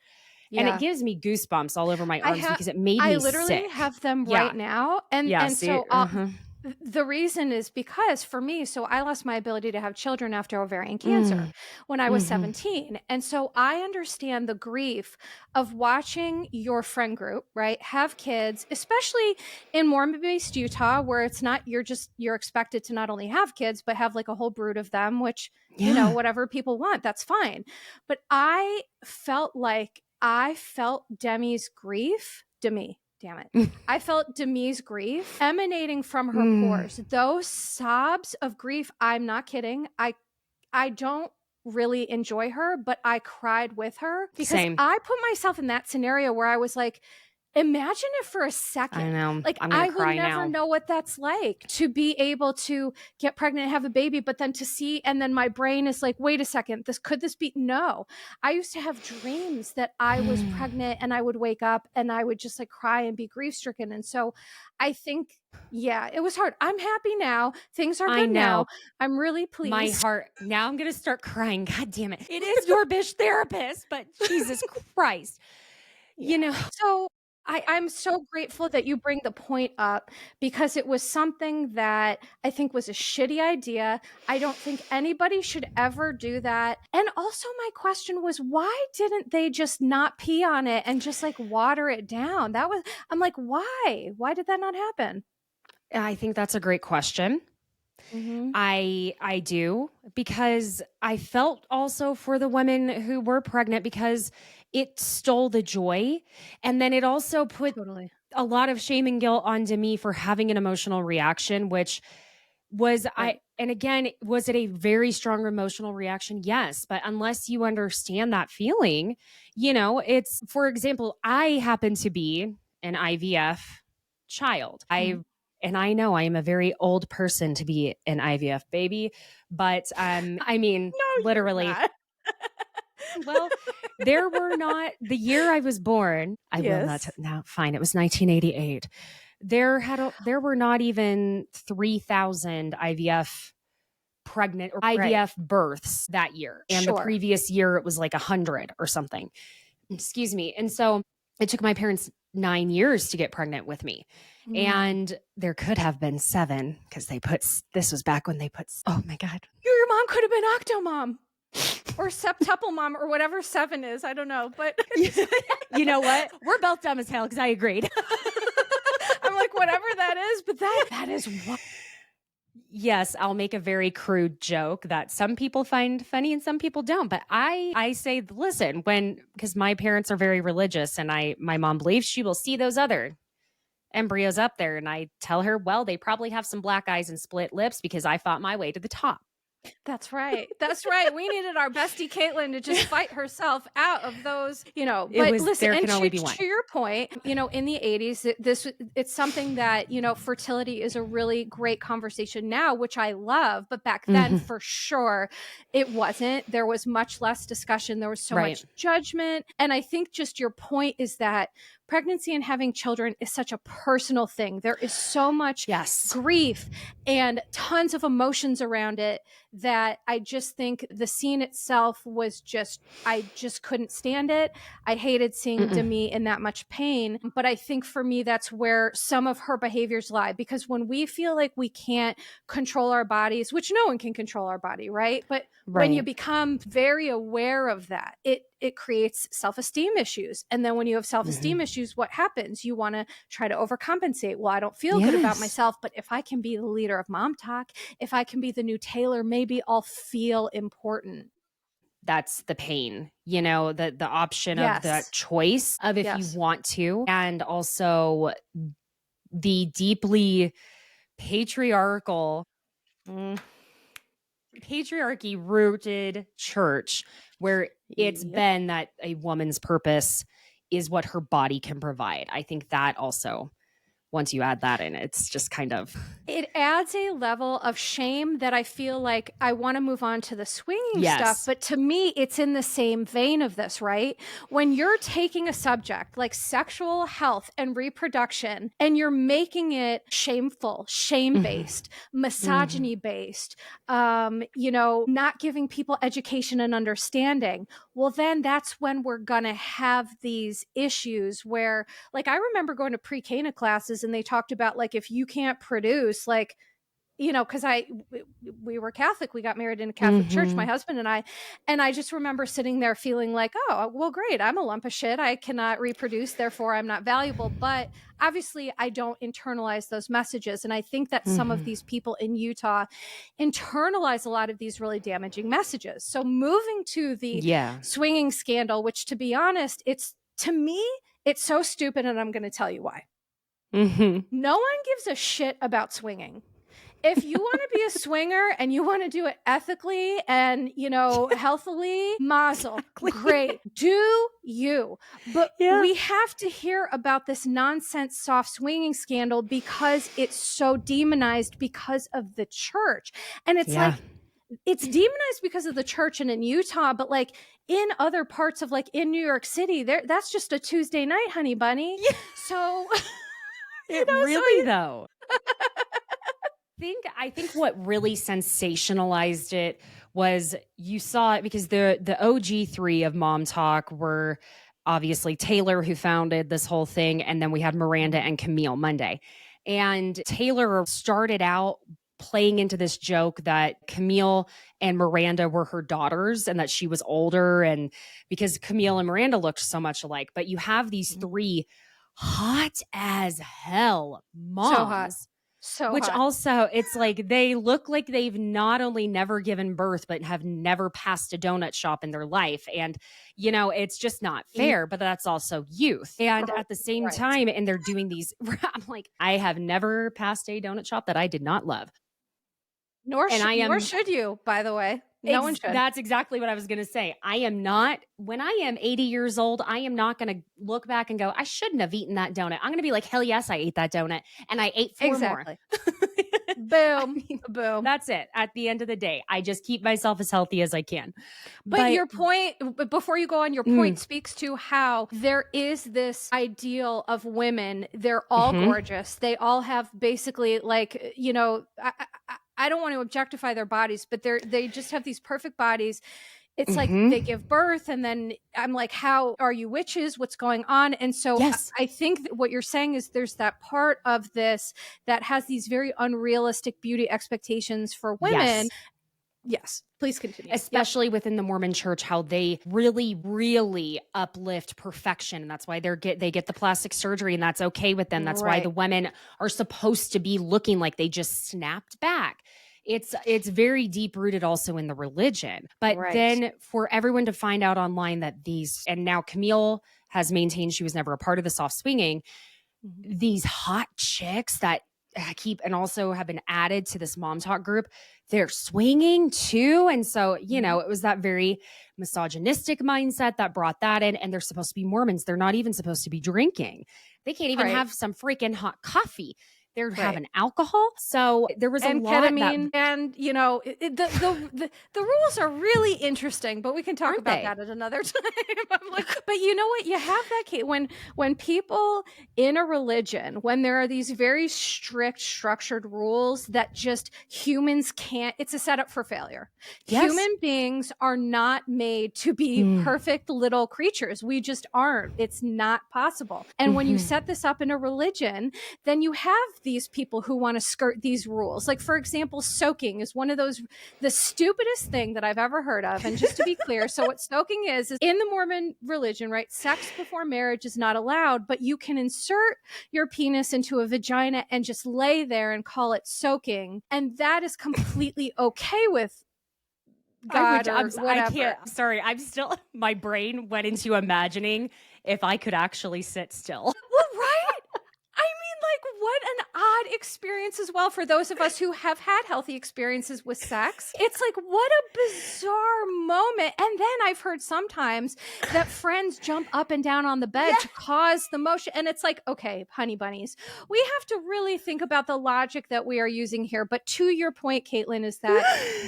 And it Yeah. gives me goosebumps all over my I arms have because it made I me literally sick. have them Yeah. right now, Yeah. and See? so the reason is because for me, so I lost my ability to have children after ovarian cancer Mm, when I was hmm. 17. And so I understand the grief of watching your friend group, right, have kids, especially in Mormon-based Utah, where it's not you're expected to not only have kids, but have like a whole brood of them, which, Yeah. whatever people want, that's fine. But I felt Demi's grief. Damn it. I felt Demi's grief emanating from her Mm, pores. Those sobs of grief, I'm not kidding. I don't really enjoy her, but I cried with her because same. I put myself in that scenario where I was like, imagine if for a I second, know. like I'm going to I will cry never now. know what that's like to be able to get pregnant and have a baby, but then to see, and then my brain is like, wait a second, could this be? No. I used to have dreams that I was pregnant and I would wake up and I would just like cry and be grief stricken. And so I think, yeah, it was hard. I'm happy now. Things are I good know. now. I'm really My pleased. heart. Now I'm going to start crying. God damn it. It is your bitch therapist, but Jesus Christ. You Yeah. know, So I'm so grateful that you bring the point up because it was something that I think was a shitty idea. I don't think anybody should ever do that. And also, my question was, why didn't they just not pee on it and just like water it down? I'm like, why? Why did that not happen? I think that's a great question. Hmm. I do because I felt also for the women who were pregnant because it stole the joy and then it also put Totally. a lot of shame and guilt onto me for having an emotional reaction which was I Right. and again was it a very strong emotional reaction? Yes, but unless you understand that feeling, it's for example, I happen to be an IVF child. Mhm. I know I am a very old person to be an IVF baby, but I mean, No, you're literally, not. well, there were not the year I was born. I will not. Yes. Now, fine. It was 1988. There were not even 3,000 IVF pregnant or Right. IVF births that year, and the Sure. previous year it was like 100 or something. Excuse me. And so it took my parents 9 years to get pregnant with me. Mm. And there could have been seven because this was back when they put, oh my God. Your mom could have been Octomom or Septuple Mom or whatever seven is. I don't know, but You know what? We're both dumb as hell because I agreed. I'm like, whatever that is, but that is what. Yes, I'll make a very crude joke that some people find funny and some people don't. But I say, listen, because my parents are very religious and my mom believes she will see those other embryos up there. And I tell her, well, they probably have some black eyes and split lips because I fought my way to the top. That's right. That's right. We needed our bestie Caitlin to just fight herself out of those, It But was, listen, there and can only to be one. to your point, in the 80s, it's something that, fertility is a really great conversation now, which I love. But back then, Mhm. for sure, it wasn't. There was much less discussion. There was so Right. much judgment. And I think just your point is that pregnancy and having children is such a personal thing. There is so much Yes. grief and tons of emotions around it that I just think the scene itself I just couldn't stand it. I hated seeing Mm-mm. Demi in that much pain. But I think for me, that's where some of her behaviors lie. Because when we feel like we can't control our bodies, which no one can control our body, right? But when you Right. become very aware of that, it creates self-esteem issues. And then when you have self-esteem Mhm. issues, what happens? You want to try to overcompensate. Well, I don't feel good about Yes. myself, but if I can be the leader of Mom Talk, if I can be the new Taylor, maybe I'll feel important. That's the pain, the option of that Yes. choice of if you Yes. want to, and also the deeply patriarchal, mm, patriarchy rooted church where it's Yep. been that a woman's purpose is what her body can provide. I think that also, once you add that in, it's just kind of, it adds a level of shame that I feel like I want to move on to the swinging stuff. yes. But to me, it's in the same vein of this, right? When you're taking a subject like sexual health and reproduction and you're making it shameful, shame-based, misogyny-based, not giving people education and understanding, well, then that's when we're going to have these issues where, like, I remember going to pre-Cana classes and they talked about, like, if you can't produce, like, because we were Catholic, we got married in a Catholic church, my husband and I just remember sitting there feeling like, oh, well, great, I'm a lump of shit, I cannot reproduce, therefore I'm not valuable. But obviously I don't internalize those messages, and I think that some of these people in Utah internalize a lot of these really damaging messages. So moving to the swinging scandal, which, to be honest, to me it's so stupid, and I'm going to tell you why. No one gives a shit about swinging. If you want to be a swinger and you want to do it ethically and, healthily, mazel, great, do you. But we have to hear about this nonsense soft swinging scandal because it's so demonized because of the church. And it's like, it's demonized because of the church and in Utah, but like in other parts of, like, in New York City, that's just a Tuesday night, honey bunny. Yeah. So though. I think what really sensationalized it was, you saw it because the OG3 of Mom Talk were obviously Taylor, who founded this whole thing, and then we had Miranda and Camille Monday. And Taylor started out playing into this joke that Camille and Miranda were her daughters and that she was older, and because Camille and Miranda looked so much alike. But you have these three hot as hell moms. So which hot. Also, it's like they look like they've not only never given birth, but have never passed a donut shop in their life. And, it's just not fair, but that's also youth. And at the same time, and they're doing these, I'm like, I have never passed a donut shop that I did not love. Nor should you, by the way. No one should. That's exactly what I was going to say. I am not, when I am 80 years old, I am not going to look back and go, I shouldn't have eaten that donut. I'm going to be like, hell yes, I ate that donut. And I ate four more. Boom. Boom. That's it. At the end of the day, I just keep myself as healthy as I can. But your point, before you go on, your point speaks to how there is this ideal of women. They're all gorgeous. They all have basically, like, I don't want to objectify their bodies, but they just have these perfect bodies. It's like they give birth, and then I'm like, how are you witches? What's going on? And so I think that what you're saying is there's that part of this that has these very unrealistic beauty expectations for women. Yes, please continue. Especially within the Mormon church, how they really, really uplift perfection. And that's why they get the plastic surgery, and that's okay with them. That's why the women are supposed to be looking like they just snapped back. It's very deep rooted also in the religion. But then for everyone to find out online that and now Camille has maintained she was never a part of the soft swinging, these hot chicks that keep and also have been added to this Mom Talk group, they're swinging too. And so, it was that very misogynistic mindset that brought that in. And they're supposed to be Mormons. They're not even supposed to be drinking. They can't even have some freaking hot coffee. They're having alcohol. So there was a lot ketamine, and the rules are really interesting, but we can talk about that at another time. I'm like, but you know what? You have that case when people in a religion, when there are these very strict, structured rules that just humans can't. It's a setup for failure. Yes. Human beings are not made to be perfect little creatures. We just aren't. It's not possible. And when you set this up in a religion, then you have these people who want to skirt these rules. Like, for example, soaking is one of the stupidest thing that I've ever heard of. And just to be clear, so what soaking is in the Mormon religion, right? Sex before marriage is not allowed, but you can insert your penis into a vagina and just lay there and call it soaking. And that is completely okay with God or whatever. I can't, sorry, I'm still, my brain went into imagining if I could actually sit still. Well, right? I mean, like, what an odd experience as well for those of us who have had healthy experiences with sex. It's like, what a bizarre moment. And then I've heard sometimes that friends jump up and down on the bed to cause the motion. And it's like, okay, honey bunnies, we have to really think about the logic that we are using here. But to your point, Caitlin, is that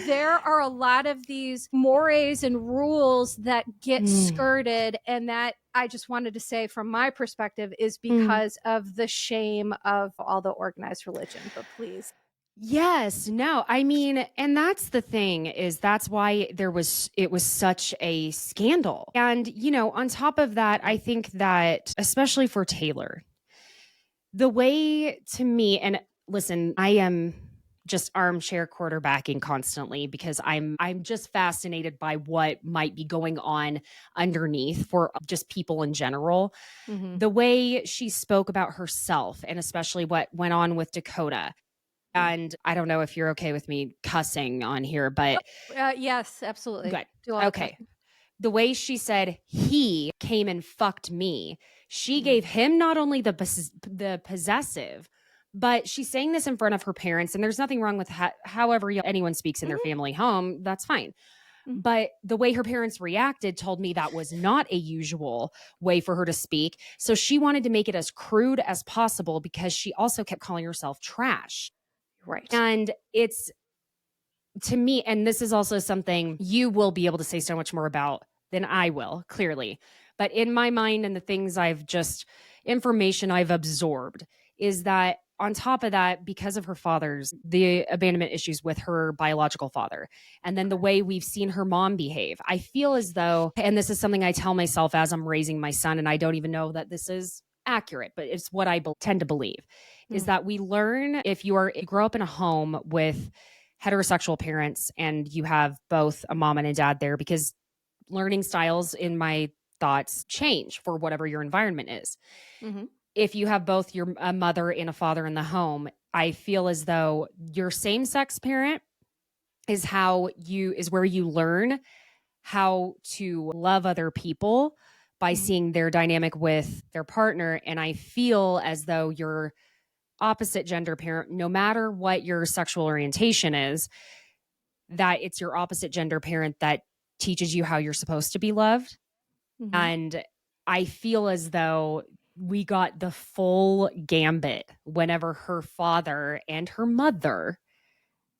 there are a lot of these mores and rules that get skirted, and that I just wanted to say from my perspective is because of the shame of all the organized religion. But please. Yes, no. I mean, and that's the thing, is that's why it was such a scandal. And, you know, on top of that, I think that especially for Taylor, the way, to me, and listen, I am just armchair quarterbacking constantly because I'm just fascinated by what might be going on underneath for just people in general. Mm-hmm. The way she spoke about herself, and especially what went on with Dakota. And I don't know if you're okay with me cussing on here, but Yes, absolutely. good. Do all Okay. The way she said he came and fucked me, she gave him not only the possessive, but she's saying this in front of her parents. And there's nothing wrong with however anyone speaks in their family home. That's fine. But the way her parents reacted told me that was not a usual way for her to speak. So she wanted to make it as crude as possible because she also kept calling herself trash. Right. And it's, to me, and this is also something you will be able to say so much more about than I will, clearly. But in my mind and the things information I've absorbed, is that on top of that, because of her father's, the abandonment issues with her biological father, and then the way we've seen her mom behave, I feel as though, and this is something I tell myself as I'm raising my son, and I don't even know that this is accurate, but it's what I tend to believe, is that we learn, if you grow up in a home with heterosexual parents and you have both a mom and a dad there, because learning styles, in my thoughts, change for whatever your environment is. Mm-hmm. If you have both a mother and a father in the home, I feel as though your same-sex parent is where you learn how to love other people by seeing their dynamic with their partner. And I feel as though your opposite gender parent, no matter what your sexual orientation is, that it's your opposite gender parent that teaches you how you're supposed to be loved. Mm-hmm. And I feel as though we got the full gambit whenever her father and her mother,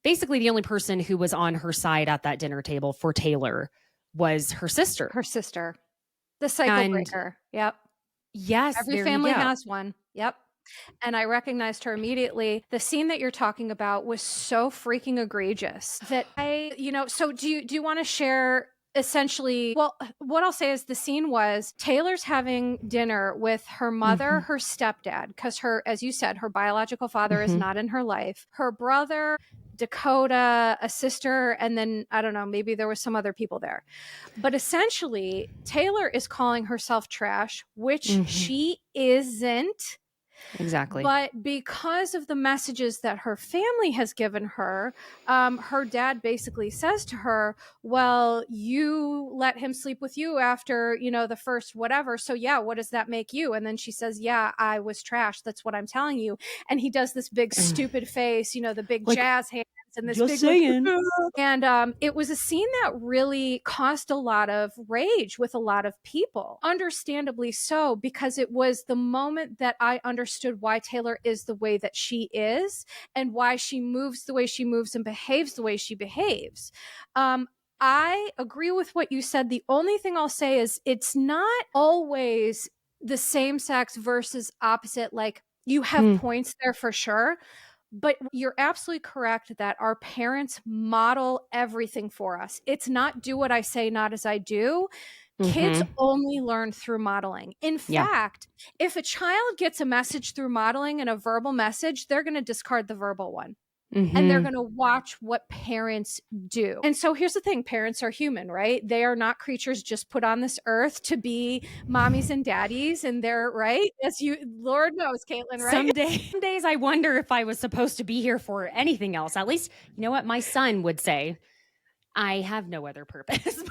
basically the only person who was on her side at that dinner table for Taylor was her sister. Her sister. The cycle breaker. Yep. Yes. Every family has one. Yep. And I recognized her immediately. The scene that you're talking about was so freaking egregious that so do you want to share essentially, well, what I'll say is the scene was Taylor's having dinner with her mother, her stepdad, because as you said, her biological father is not in her life, her brother, Dakota, a sister, and then I don't know, maybe there was some other people there. But essentially, Taylor is calling herself trash, which she isn't. Exactly. But because of the messages that her family has given her, her dad basically says to her, well, you let him sleep with you after, the first whatever. So yeah, what does that make you? And then she says, yeah, I was trash. That's what I'm telling you. And he does this big stupid face, the big jazz hands. And this just big saying. and it was a scene that really caused a lot of rage with a lot of people, understandably so, because it was the moment that I understood why Taylor is the way that she is and why she moves the way she moves and behaves the way she behaves. I agree with what you said. The only thing I'll say is it's not always the same sex versus opposite. Like, you have points there for sure. But you're absolutely correct that our parents model everything for us. It's not do what I say, not as I do. Kids only learn through modeling. In fact, if a child gets a message through modeling and a verbal message, they're going to discard the verbal one. And they're going to watch what parents do. And so here's the thing. Parents are human, right? They are not creatures just put on this earth to be mommies and daddies. And they're right. As Lord knows, Caitlin, right? Some days I wonder if I was supposed to be here for anything else. At least, you know what my son would say. I have no other purpose.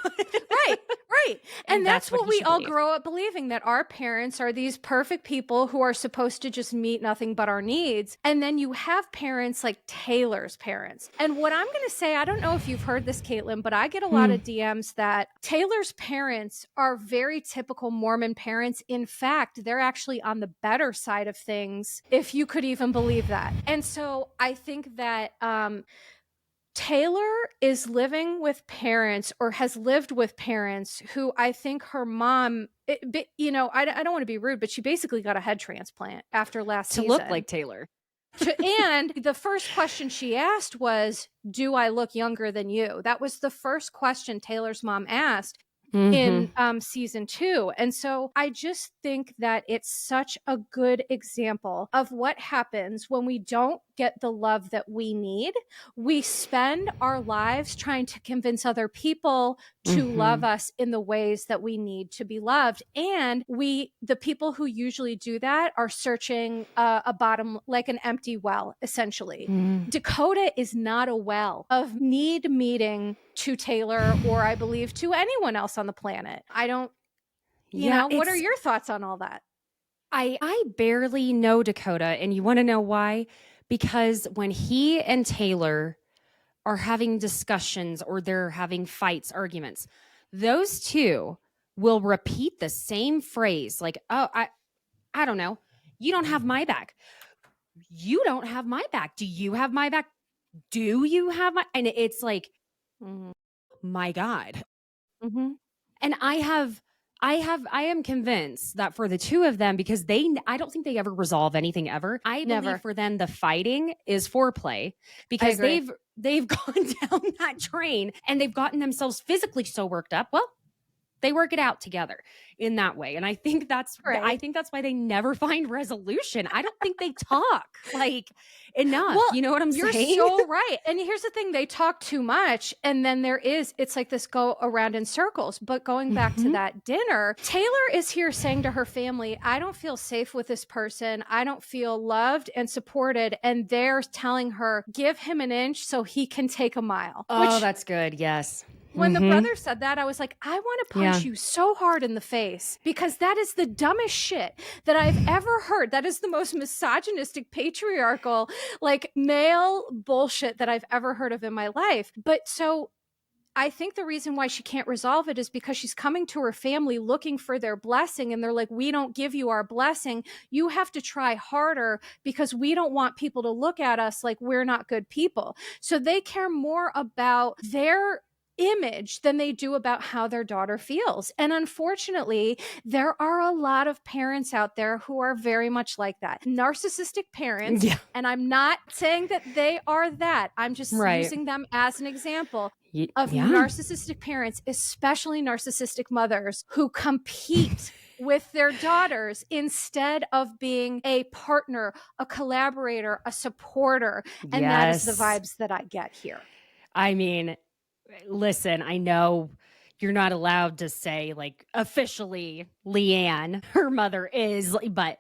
Right, right. And that's that's what what he we should all believe. grow up believing, that our parents are these perfect people who are supposed to just meet nothing but our needs. And then you have parents like Taylor's parents. And what I'm going to say, I don't know if you've heard this, Caitlin, but I get a lot of DMs that Taylor's parents are very typical Mormon parents. In fact, they're actually on the better side of things, if you could even believe that. And so I think that Taylor is living with parents, or has lived with parents, who I think her mom, I don't want to be rude, but she basically got a head transplant after last To look season. like Taylor. And the first question she asked was, "Do I look younger than you?" That was the first question Taylor's mom asked in season 2. And so I just think that it's such a good example of what happens when we don't get the love that we need. We spend our lives trying to convince other people to love us in the ways that we need to be loved. And the people who usually do that are searching a bottom, like an empty well, essentially. Dakota is not a well of need meeting to Taylor, or I believe to anyone else on the planet. I don't, what are your thoughts on all that? I barely know Dakota, and you want to know why? Because when he and Taylor are having discussions, or they're having fights, arguments, those two will repeat the same phrase, like, "Oh, I don't know. You don't have my back. You don't have my back. Do you have my back? Do you have my?" And it's like, my God. And I am convinced that for the two of them, because I don't think they ever resolve anything ever. I Never. believe for them, the fighting is foreplay, because they've gone down that train and they've gotten themselves physically so worked up. Well, they work it out together in that way. And I think that's why they never find resolution. I don't think they talk like enough. Well, you know what I'm you're saying? so right. And here's the thing, they talk too much, and then it's like this go around in circles. But going back to that dinner, Taylor is here saying to her family, "I don't feel safe with this person. I don't feel loved and supported." And they're telling her, "Give him an inch so he can take a mile." Oh, that's good. Yes. When the brother said that, I was like, I want to punch you so hard in the face, because that is the dumbest shit that I've ever heard. That is the most misogynistic, patriarchal, like male bullshit that I've ever heard of in my life. But so I think the reason why she can't resolve it is because she's coming to her family looking for their blessing. And they're like, "We don't give you our blessing. You have to try harder, because we don't want people to look at us like we're not good people." So they care more about their image than they do about how their daughter feels. And unfortunately, there are a lot of parents out there who are very much like that. Narcissistic parents. Yeah. And I'm not saying that they are that. I'm just using them as an example of narcissistic parents, especially narcissistic mothers, who compete with their daughters instead of being a partner, a collaborator, a supporter. And that is the vibes that I get here. I mean, listen, I know you're not allowed to say, like, officially Leanne, her mother is, but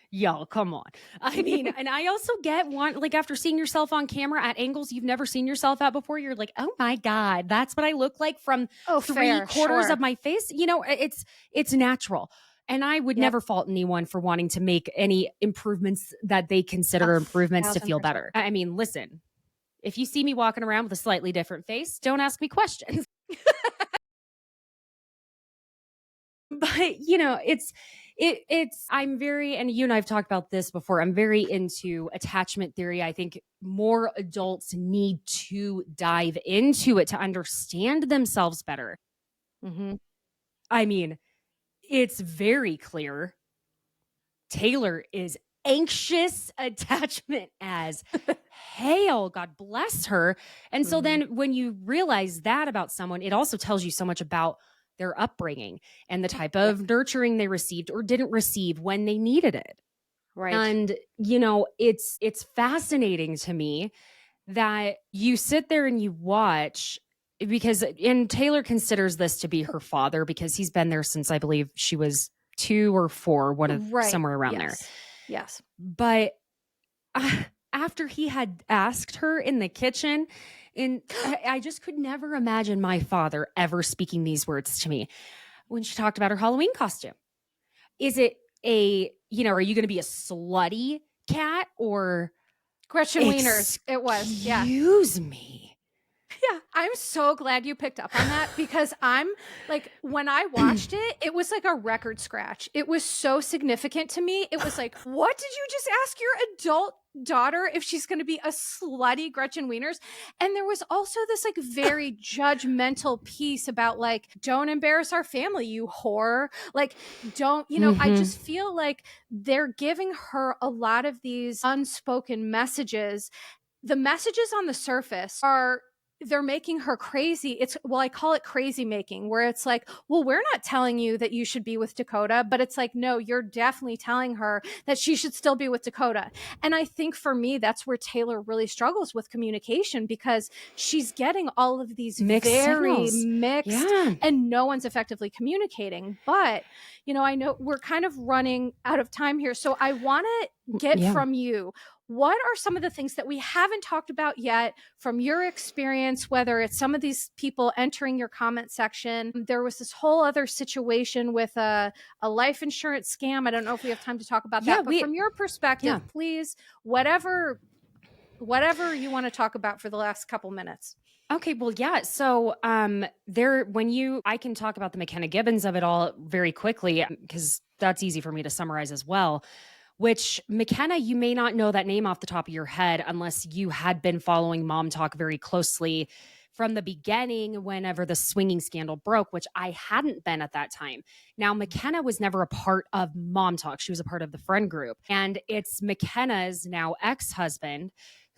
y'all, come on. I mean, and I also get one, like, after seeing yourself on camera at angles you've never seen yourself at before, you're like, "Oh my God, that's what I look like from 3/4 of my face." It's natural. And I would never fault anyone for wanting to make any improvements that they consider improvements to feel better. I mean, listen, if you see me walking around with a slightly different face, don't ask me questions. But I'm very, and you and I've talked about this before, I'm very into attachment theory. I think more adults need to dive into it to understand themselves better. I mean, it's very clear Taylor is anxious attachment as hell. God bless her. And so then when you realize that about someone, it also tells you so much about their upbringing and the type of nurturing they received or didn't receive when they needed it. Right. And it's fascinating to me that you sit there and you watch, and Taylor considers this to be her father, because he's been there since, I believe, she was 2 or 4, somewhere around there. Yes. But after he had asked her in the kitchen, And I just could never imagine my father ever speaking these words to me when she talked about her Halloween costume. Is it are you going to be a slutty cat or Gretchen Wieners. It was. Yeah. excuse me? Yeah, I'm so glad you picked up on that because I'm like, when I watched it, it was like a record scratch. It was so significant to me. It was like, what did you just ask your adult daughter if she's going to be a slutty Gretchen Wieners? And there was also this like very judgmental piece about like, don't embarrass our family, you whore. Like, don't, I just feel like they're giving her a lot of these unspoken messages. The messages on the surface are, they're making her crazy. I call it crazy making, where it's like, well, we're not telling you that you should be with Dakota, but it's like, no, you're definitely telling her that she should still be with Dakota. And I think for me, that's where Taylor really struggles with communication, because she's getting all of these Mixed very signals. mixed, Yeah. and no one's effectively communicating. But, I know we're kind of running out of time here. So I want to get from you, what are some of the things that we haven't talked about yet from your experience, whether it's some of these people entering your comment section? There was this whole other situation with a life insurance scam. I don't know if we have time to talk about that, but from your perspective, please, whatever you want to talk about for the last couple minutes. Okay, well, yeah. So I can talk about the McKenna Gibbons of it all very quickly, because that's easy for me to summarize as well. Which, McKenna, you may not know that name off the top of your head unless you had been following Mom Talk very closely from the beginning, whenever the swinging scandal broke, which I hadn't been at that time. Now, McKenna was never a part of Mom Talk. She was a part of the friend group. And it's McKenna's now ex-husband,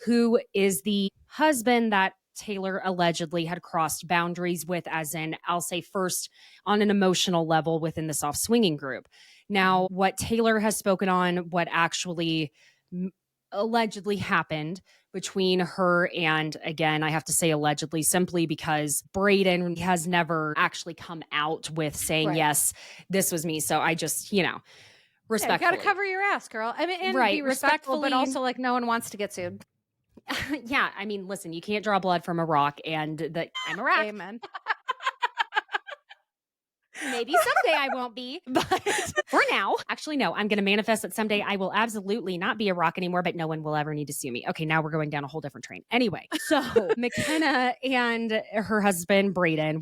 who is the husband that Taylor allegedly had crossed boundaries with, as in, I'll say first, on an emotional level within the soft swinging group. Now, what Taylor has spoken on, what actually allegedly happened between her and, again, I have to say allegedly simply because Braden has never actually come out with saying, yes, this was me. So I just, respectfully. You got to cover your ass, girl. I mean, and be respectful, but also like no one wants to get sued. Yeah, I mean, listen, you can't draw blood from a rock, and I'm a rock. Amen. Maybe someday I won't be, but for now, actually, no, I'm going to manifest that someday I will absolutely not be a rock anymore, but no one will ever need to sue me. Okay, now we're going down a whole different train. Anyway, so McKenna and her husband, Braden,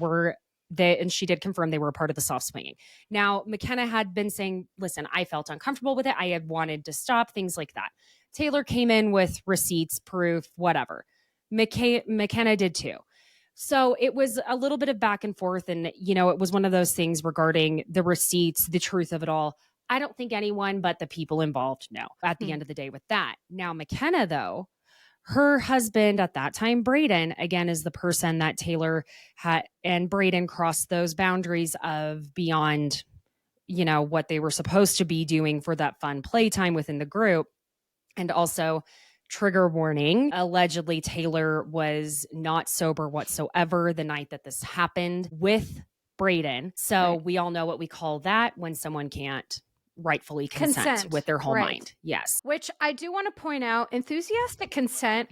and she did confirm they were a part of the soft swinging. Now, McKenna had been saying, listen, I felt uncomfortable with it. I had wanted to stop, things like that. Taylor came in with receipts, proof, whatever. McKenna did too. So it was a little bit of back and forth. And, it was one of those things regarding the receipts, the truth of it all. I don't think anyone but the people involved know at the end of the day with that. Now, McKenna, though, her husband at that time, Braden, again, is the person that Taylor had, and Braden crossed those boundaries of beyond, what they were supposed to be doing for that fun playtime within the group. And also, trigger warning, allegedly Taylor was not sober whatsoever the night that this happened with Braden. So we all know what we call that when someone can't rightfully consent with their whole mind. Yes. Which I do want to point out, enthusiastic consent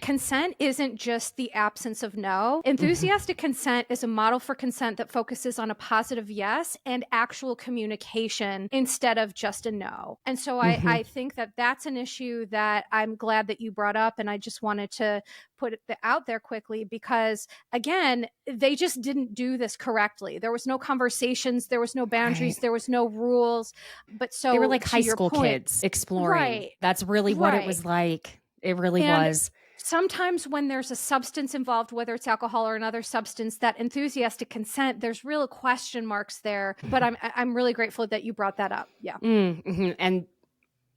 isn't just the absence of no. Enthusiastic consent is a model for consent that focuses on a positive yes and actual communication instead of just a no. And so I think that that's an issue that I'm glad that you brought up. And I just wanted to put it out there quickly because, again, they just didn't do this correctly. There was no conversations. There was no boundaries. There was no rules. But so they were like high school kids exploring. Right. That's really what it was like. It really was. Sometimes when there's a substance involved, whether it's alcohol or another substance, that enthusiastic consent, there's real question marks there. But I'm really grateful that you brought that up. Yeah. And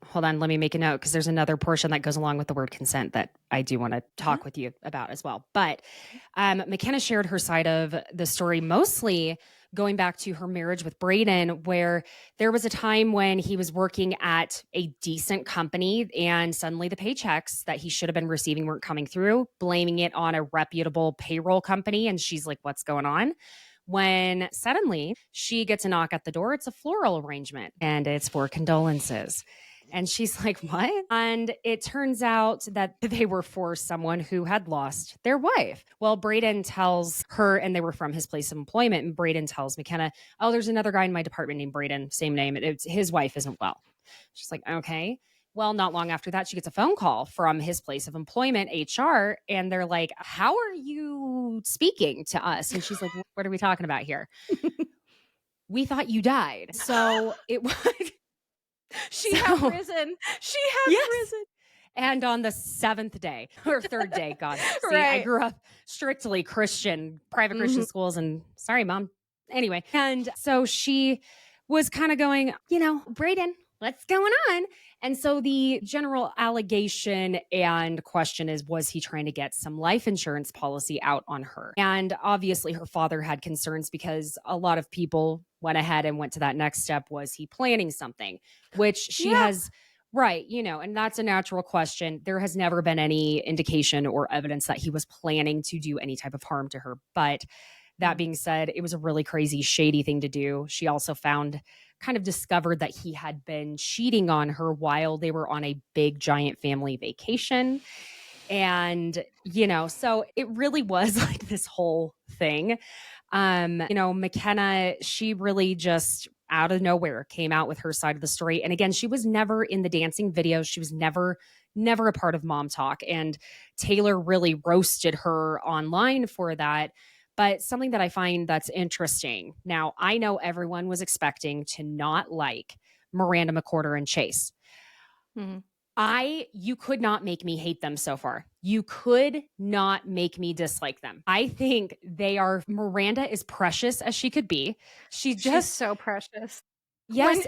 hold on, let me make a note because there's another portion that goes along with the word consent that I do want to talk with you about as well. But McKenna shared her side of the story, mostly going back to her marriage with Braden, where there was a time when he was working at a decent company and suddenly the paychecks that he should have been receiving weren't coming through, blaming it on a reputable payroll company. And she's like, what's going on? When suddenly she gets a knock at the door, it's a floral arrangement and it's for condolences. And she's like, what? And it turns out that they were for someone who had lost their wife. Well, Braden tells her, and they were from his place of employment. And Braden tells McKenna, oh, there's another guy in my department named Braden, same name. His wife isn't well. She's like, okay. Well, not long after that, she gets a phone call from his place of employment, HR, and they're like, how are you speaking to us? And she's like, what are we talking about here? We thought you died. So it was. She had risen. She had risen. And on the 7th day or 3rd day, God, see, Right. I grew up strictly Christian, private Christian schools, and sorry, Mom. Anyway, and so she was kind of going, Braden, what's going on? And so the general allegation and question is, was he trying to get some life insurance policy out on her? And obviously her father had concerns because a lot of people went ahead and went to that next step. Was he planning something? Which she has, right, and that's a natural question. There has never been any indication or evidence that he was planning to do any type of harm to her. But that being said, it was a really crazy, shady thing to do. She also discovered that he had been cheating on her while they were on a big, giant family vacation. And, so it really was like this whole thing. McKenna, she really just out of nowhere came out with her side of the story. And again, she was never in the dancing videos. She was never a part of Mom Talk. And Taylor really roasted her online for that. But something that I find that's interesting. Now, I know everyone was expecting to not like Miranda McWhorter and Chase. Mm-hmm. You could not make me hate them so far. You could not make me dislike them. I think Miranda is precious as she could be. She's so precious. Yes.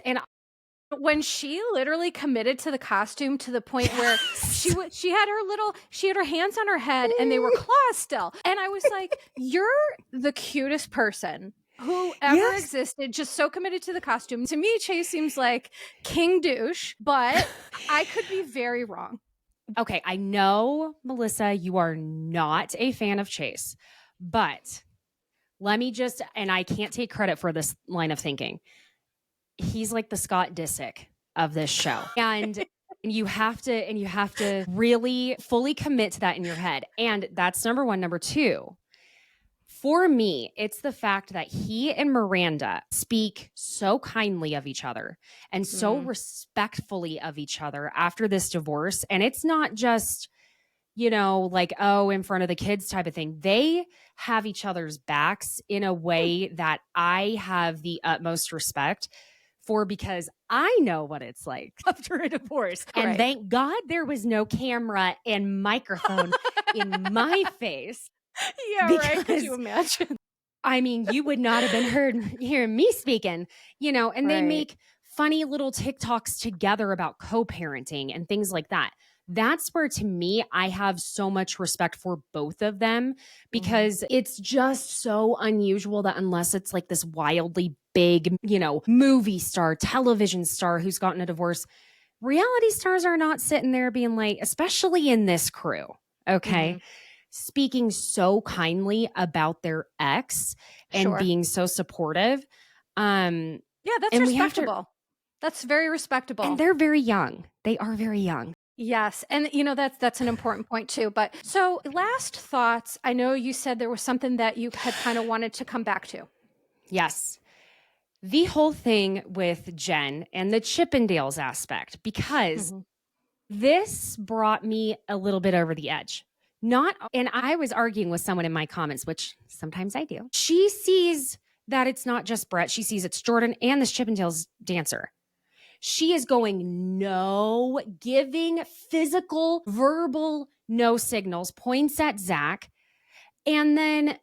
When she literally committed to the costume to the point where she had her hands on her head and they were claws still. And I was like, you're the cutest person who ever existed, just so committed to the costume. To me, Chase seems like king douche, but I could be very wrong. Okay, I know, Melissa, you are not a fan of Chase, but let me and I can't take credit for this line of thinking. He's like the Scott Disick of this show. And you have to really fully commit to that in your head. And that's number one. Number two, for me, it's the fact that he and Miranda speak so kindly of each other and so respectfully of each other after this divorce. And it's not just, in front of the kids type of thing. They have each other's backs in a way that I have the utmost respect for, because I know what it's like after a divorce. Right. And thank God there was no camera and microphone in my face. Yeah, right. Could you imagine? I mean, you would not have been hearing me speaking, and they make funny little TikToks together about co-parenting and things like that. That's where, to me, I have so much respect for both of them, because it's just so unusual that unless it's like this wildly big, movie star, television star who's gotten a divorce, reality stars are not sitting there being like, especially in this crew, okay, speaking so kindly about their ex and being so supportive. Yeah, that's respectable. That's very respectable. And they're very young. They are very young. Yes. And that's an important point too. But so last thoughts, I know you said there was something that you had kind of wanted to come back to. Yes. The whole thing with Jen and the Chippendales aspect, because this brought me a little bit over the edge. And I was arguing with someone in my comments, which sometimes I do. She sees that it's not just Brett. She sees it's Jordan and this Chippendales dancer. She is going no, giving physical, verbal no signals, points at Zach. And then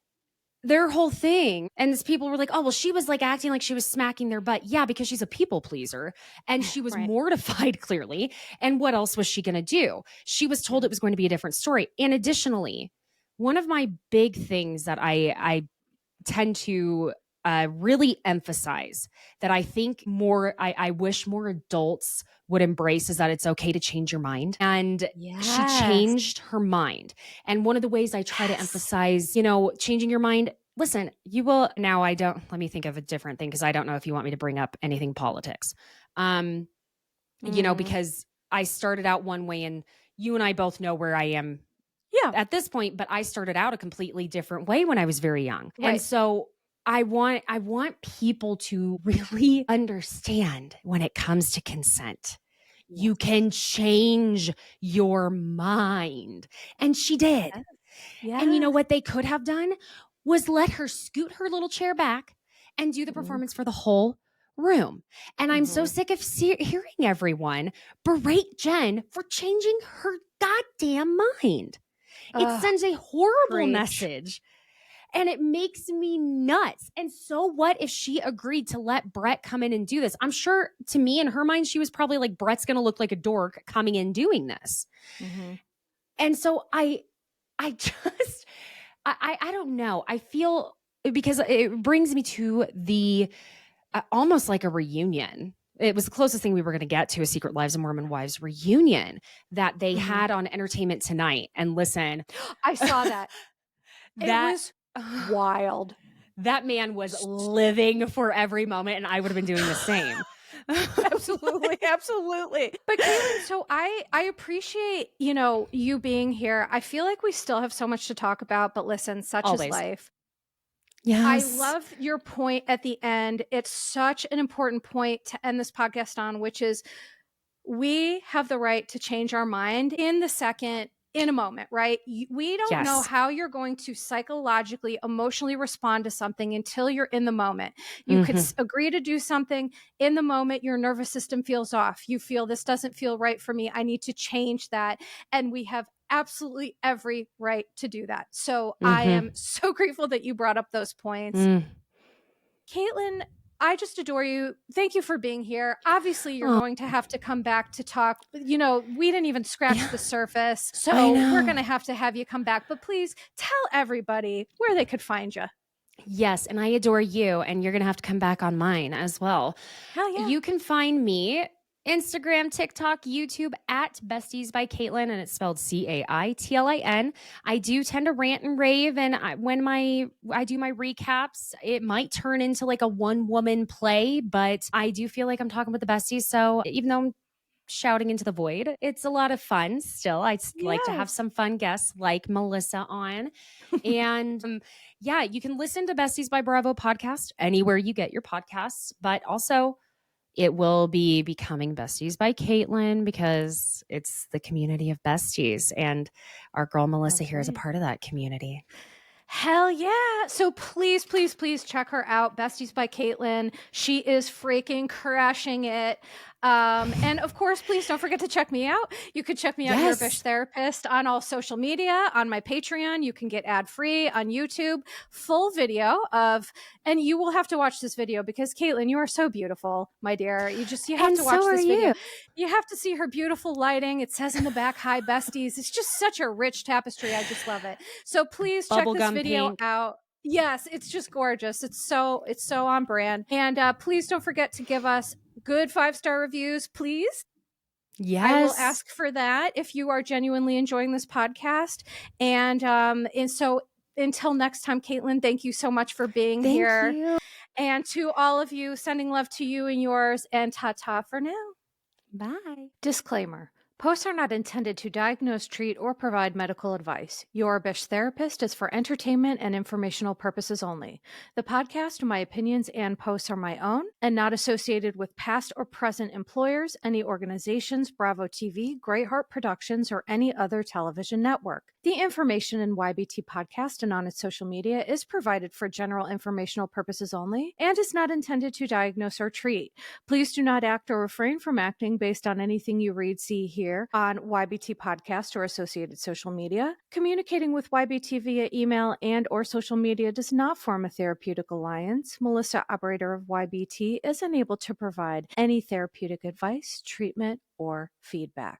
their whole thing, and these people were like, oh, well, she was like acting like she was smacking their butt. Yeah, because she's a people pleaser. And she was mortified, clearly. And what else was she going to do? She was told it was going to be a different story. And additionally, one of my big things that I tend to really emphasize, that I think I wish more adults would embrace, is that it's okay to change your mind. And she changed her mind. And one of the ways I try to emphasize, changing your mind, listen, you will, now let me think of a different thing, because I don't know if you want me to bring up anything politics. Mm. because I started out one way, and you and I both know where I am Yeah. at this point, but I started out a completely different way when I was very young. And Right. so I want people to really understand when it comes to consent. You Yes. can change your mind. And she did. Yes. And you know Yes. what they could have done was let her scoot her little chair back and do the Mm. performance for the whole room. And I'm so Mhm. sick of hearing everyone berate Jen for changing her goddamn mind. It Ugh, sends a horrible preach. message, and it makes me nuts. And so what if she agreed to let Brett come in and do this? I'm sure to me, in her mind, she was probably like, Brett's going to look like a dork coming in doing this. Mhm. And so I just, I don't know. I feel, because it brings me to the almost like a reunion. It was the closest thing we were going to get to a Secret Lives of Mormon Wives reunion that they Mhm. had on Entertainment Tonight. And listen, I saw that. It that was wild. that man was S living for every moment, and I would have been doing the same. Absolutely, absolutely. But Caitlin, so I appreciate, you being here. I feel like we still have so much to talk about, but listen, such is Always. life. I Yes. love your point at the end. It's such an important point to end this podcast on, which is we have the right to change our mind in the second, in a moment, right? We don't know Yes. how you're going to psychologically, emotionally respond to something until you're in the moment. You could Hmm. agree to do something in the moment, your nervous system feels off. You feel this doesn't feel right for me. I need to change that. And we have absolutely every right to do that. So I Hmm. am so grateful that you brought up those points. Mm. Caitlin, I just adore you. Thank you for being here. Obviously, you're Oh, going to have to come back to talk. We didn't even scratch yeah, the surface. I So we're going know. to have you come back. But please tell everybody where they could find you. Yes, and I adore you, and you're going to have to come back on mine as well. Hell yeah. You can find me Instagram, TikTok, YouTube at Besties by Caitlin, and it's spelled Caitlin. I do tend to rant and rave, and when I do my recaps, it might turn into like a one woman play, but I do feel like I'm talking with the besties. So even though I'm shouting into the void, it's a lot of fun still. I like to have Yes. some fun guests like Melissa on. And yeah, you can listen to Besties by Bravo podcast anywhere you get your podcasts, but also it will be becoming Besties by Caitlin because it's the community of besties. And our girl Melissa That's here is a right. part of that community. Hell yeah. So please, please, please check her out. Besties by Caitlin. She is freaking crushing it. And of course, please don't forget to check me out. You could check me out, Your Bish Yes. Therapist, on all social media, on my Patreon. You can get ad free on YouTube, full video of, and you will have to watch this video because Caitlin, you are so beautiful, my dear. You have And to watch so are this video. you. You have to see her beautiful lighting. It says in the back, "Hi Besties." It's just such a rich tapestry. I just love it. So please check this Bubblegum video pink. out. Yes, it's just gorgeous. It's so on brand. And please don't forget to give us good 5-star reviews, please. I will Yes. ask for that if you are genuinely enjoying this podcast. And so until next time, Caitlin, thank you so much for being Thank here. you. And to all of you, sending love to you and yours, and ta-ta for now. Bye. Disclaimer. Posts are not intended to diagnose, treat, or provide medical advice. Your Bish Therapist is for entertainment and informational purposes only. The podcast, my opinions, and posts are my own and not associated with past or present employers, any organizations, Bravo TV, Great Heart Productions, or any other television network. The information in YBT Podcast and on its social media is provided for general informational purposes only and is not intended to diagnose or treat. Please do not act or refrain from acting based on anything you read, see, hear on YBT Podcast or associated social media. Communicating with YBT via email and or social media does not form a therapeutic alliance. Melissa, operator of YBT, is unable to provide any therapeutic advice, treatment, or feedback.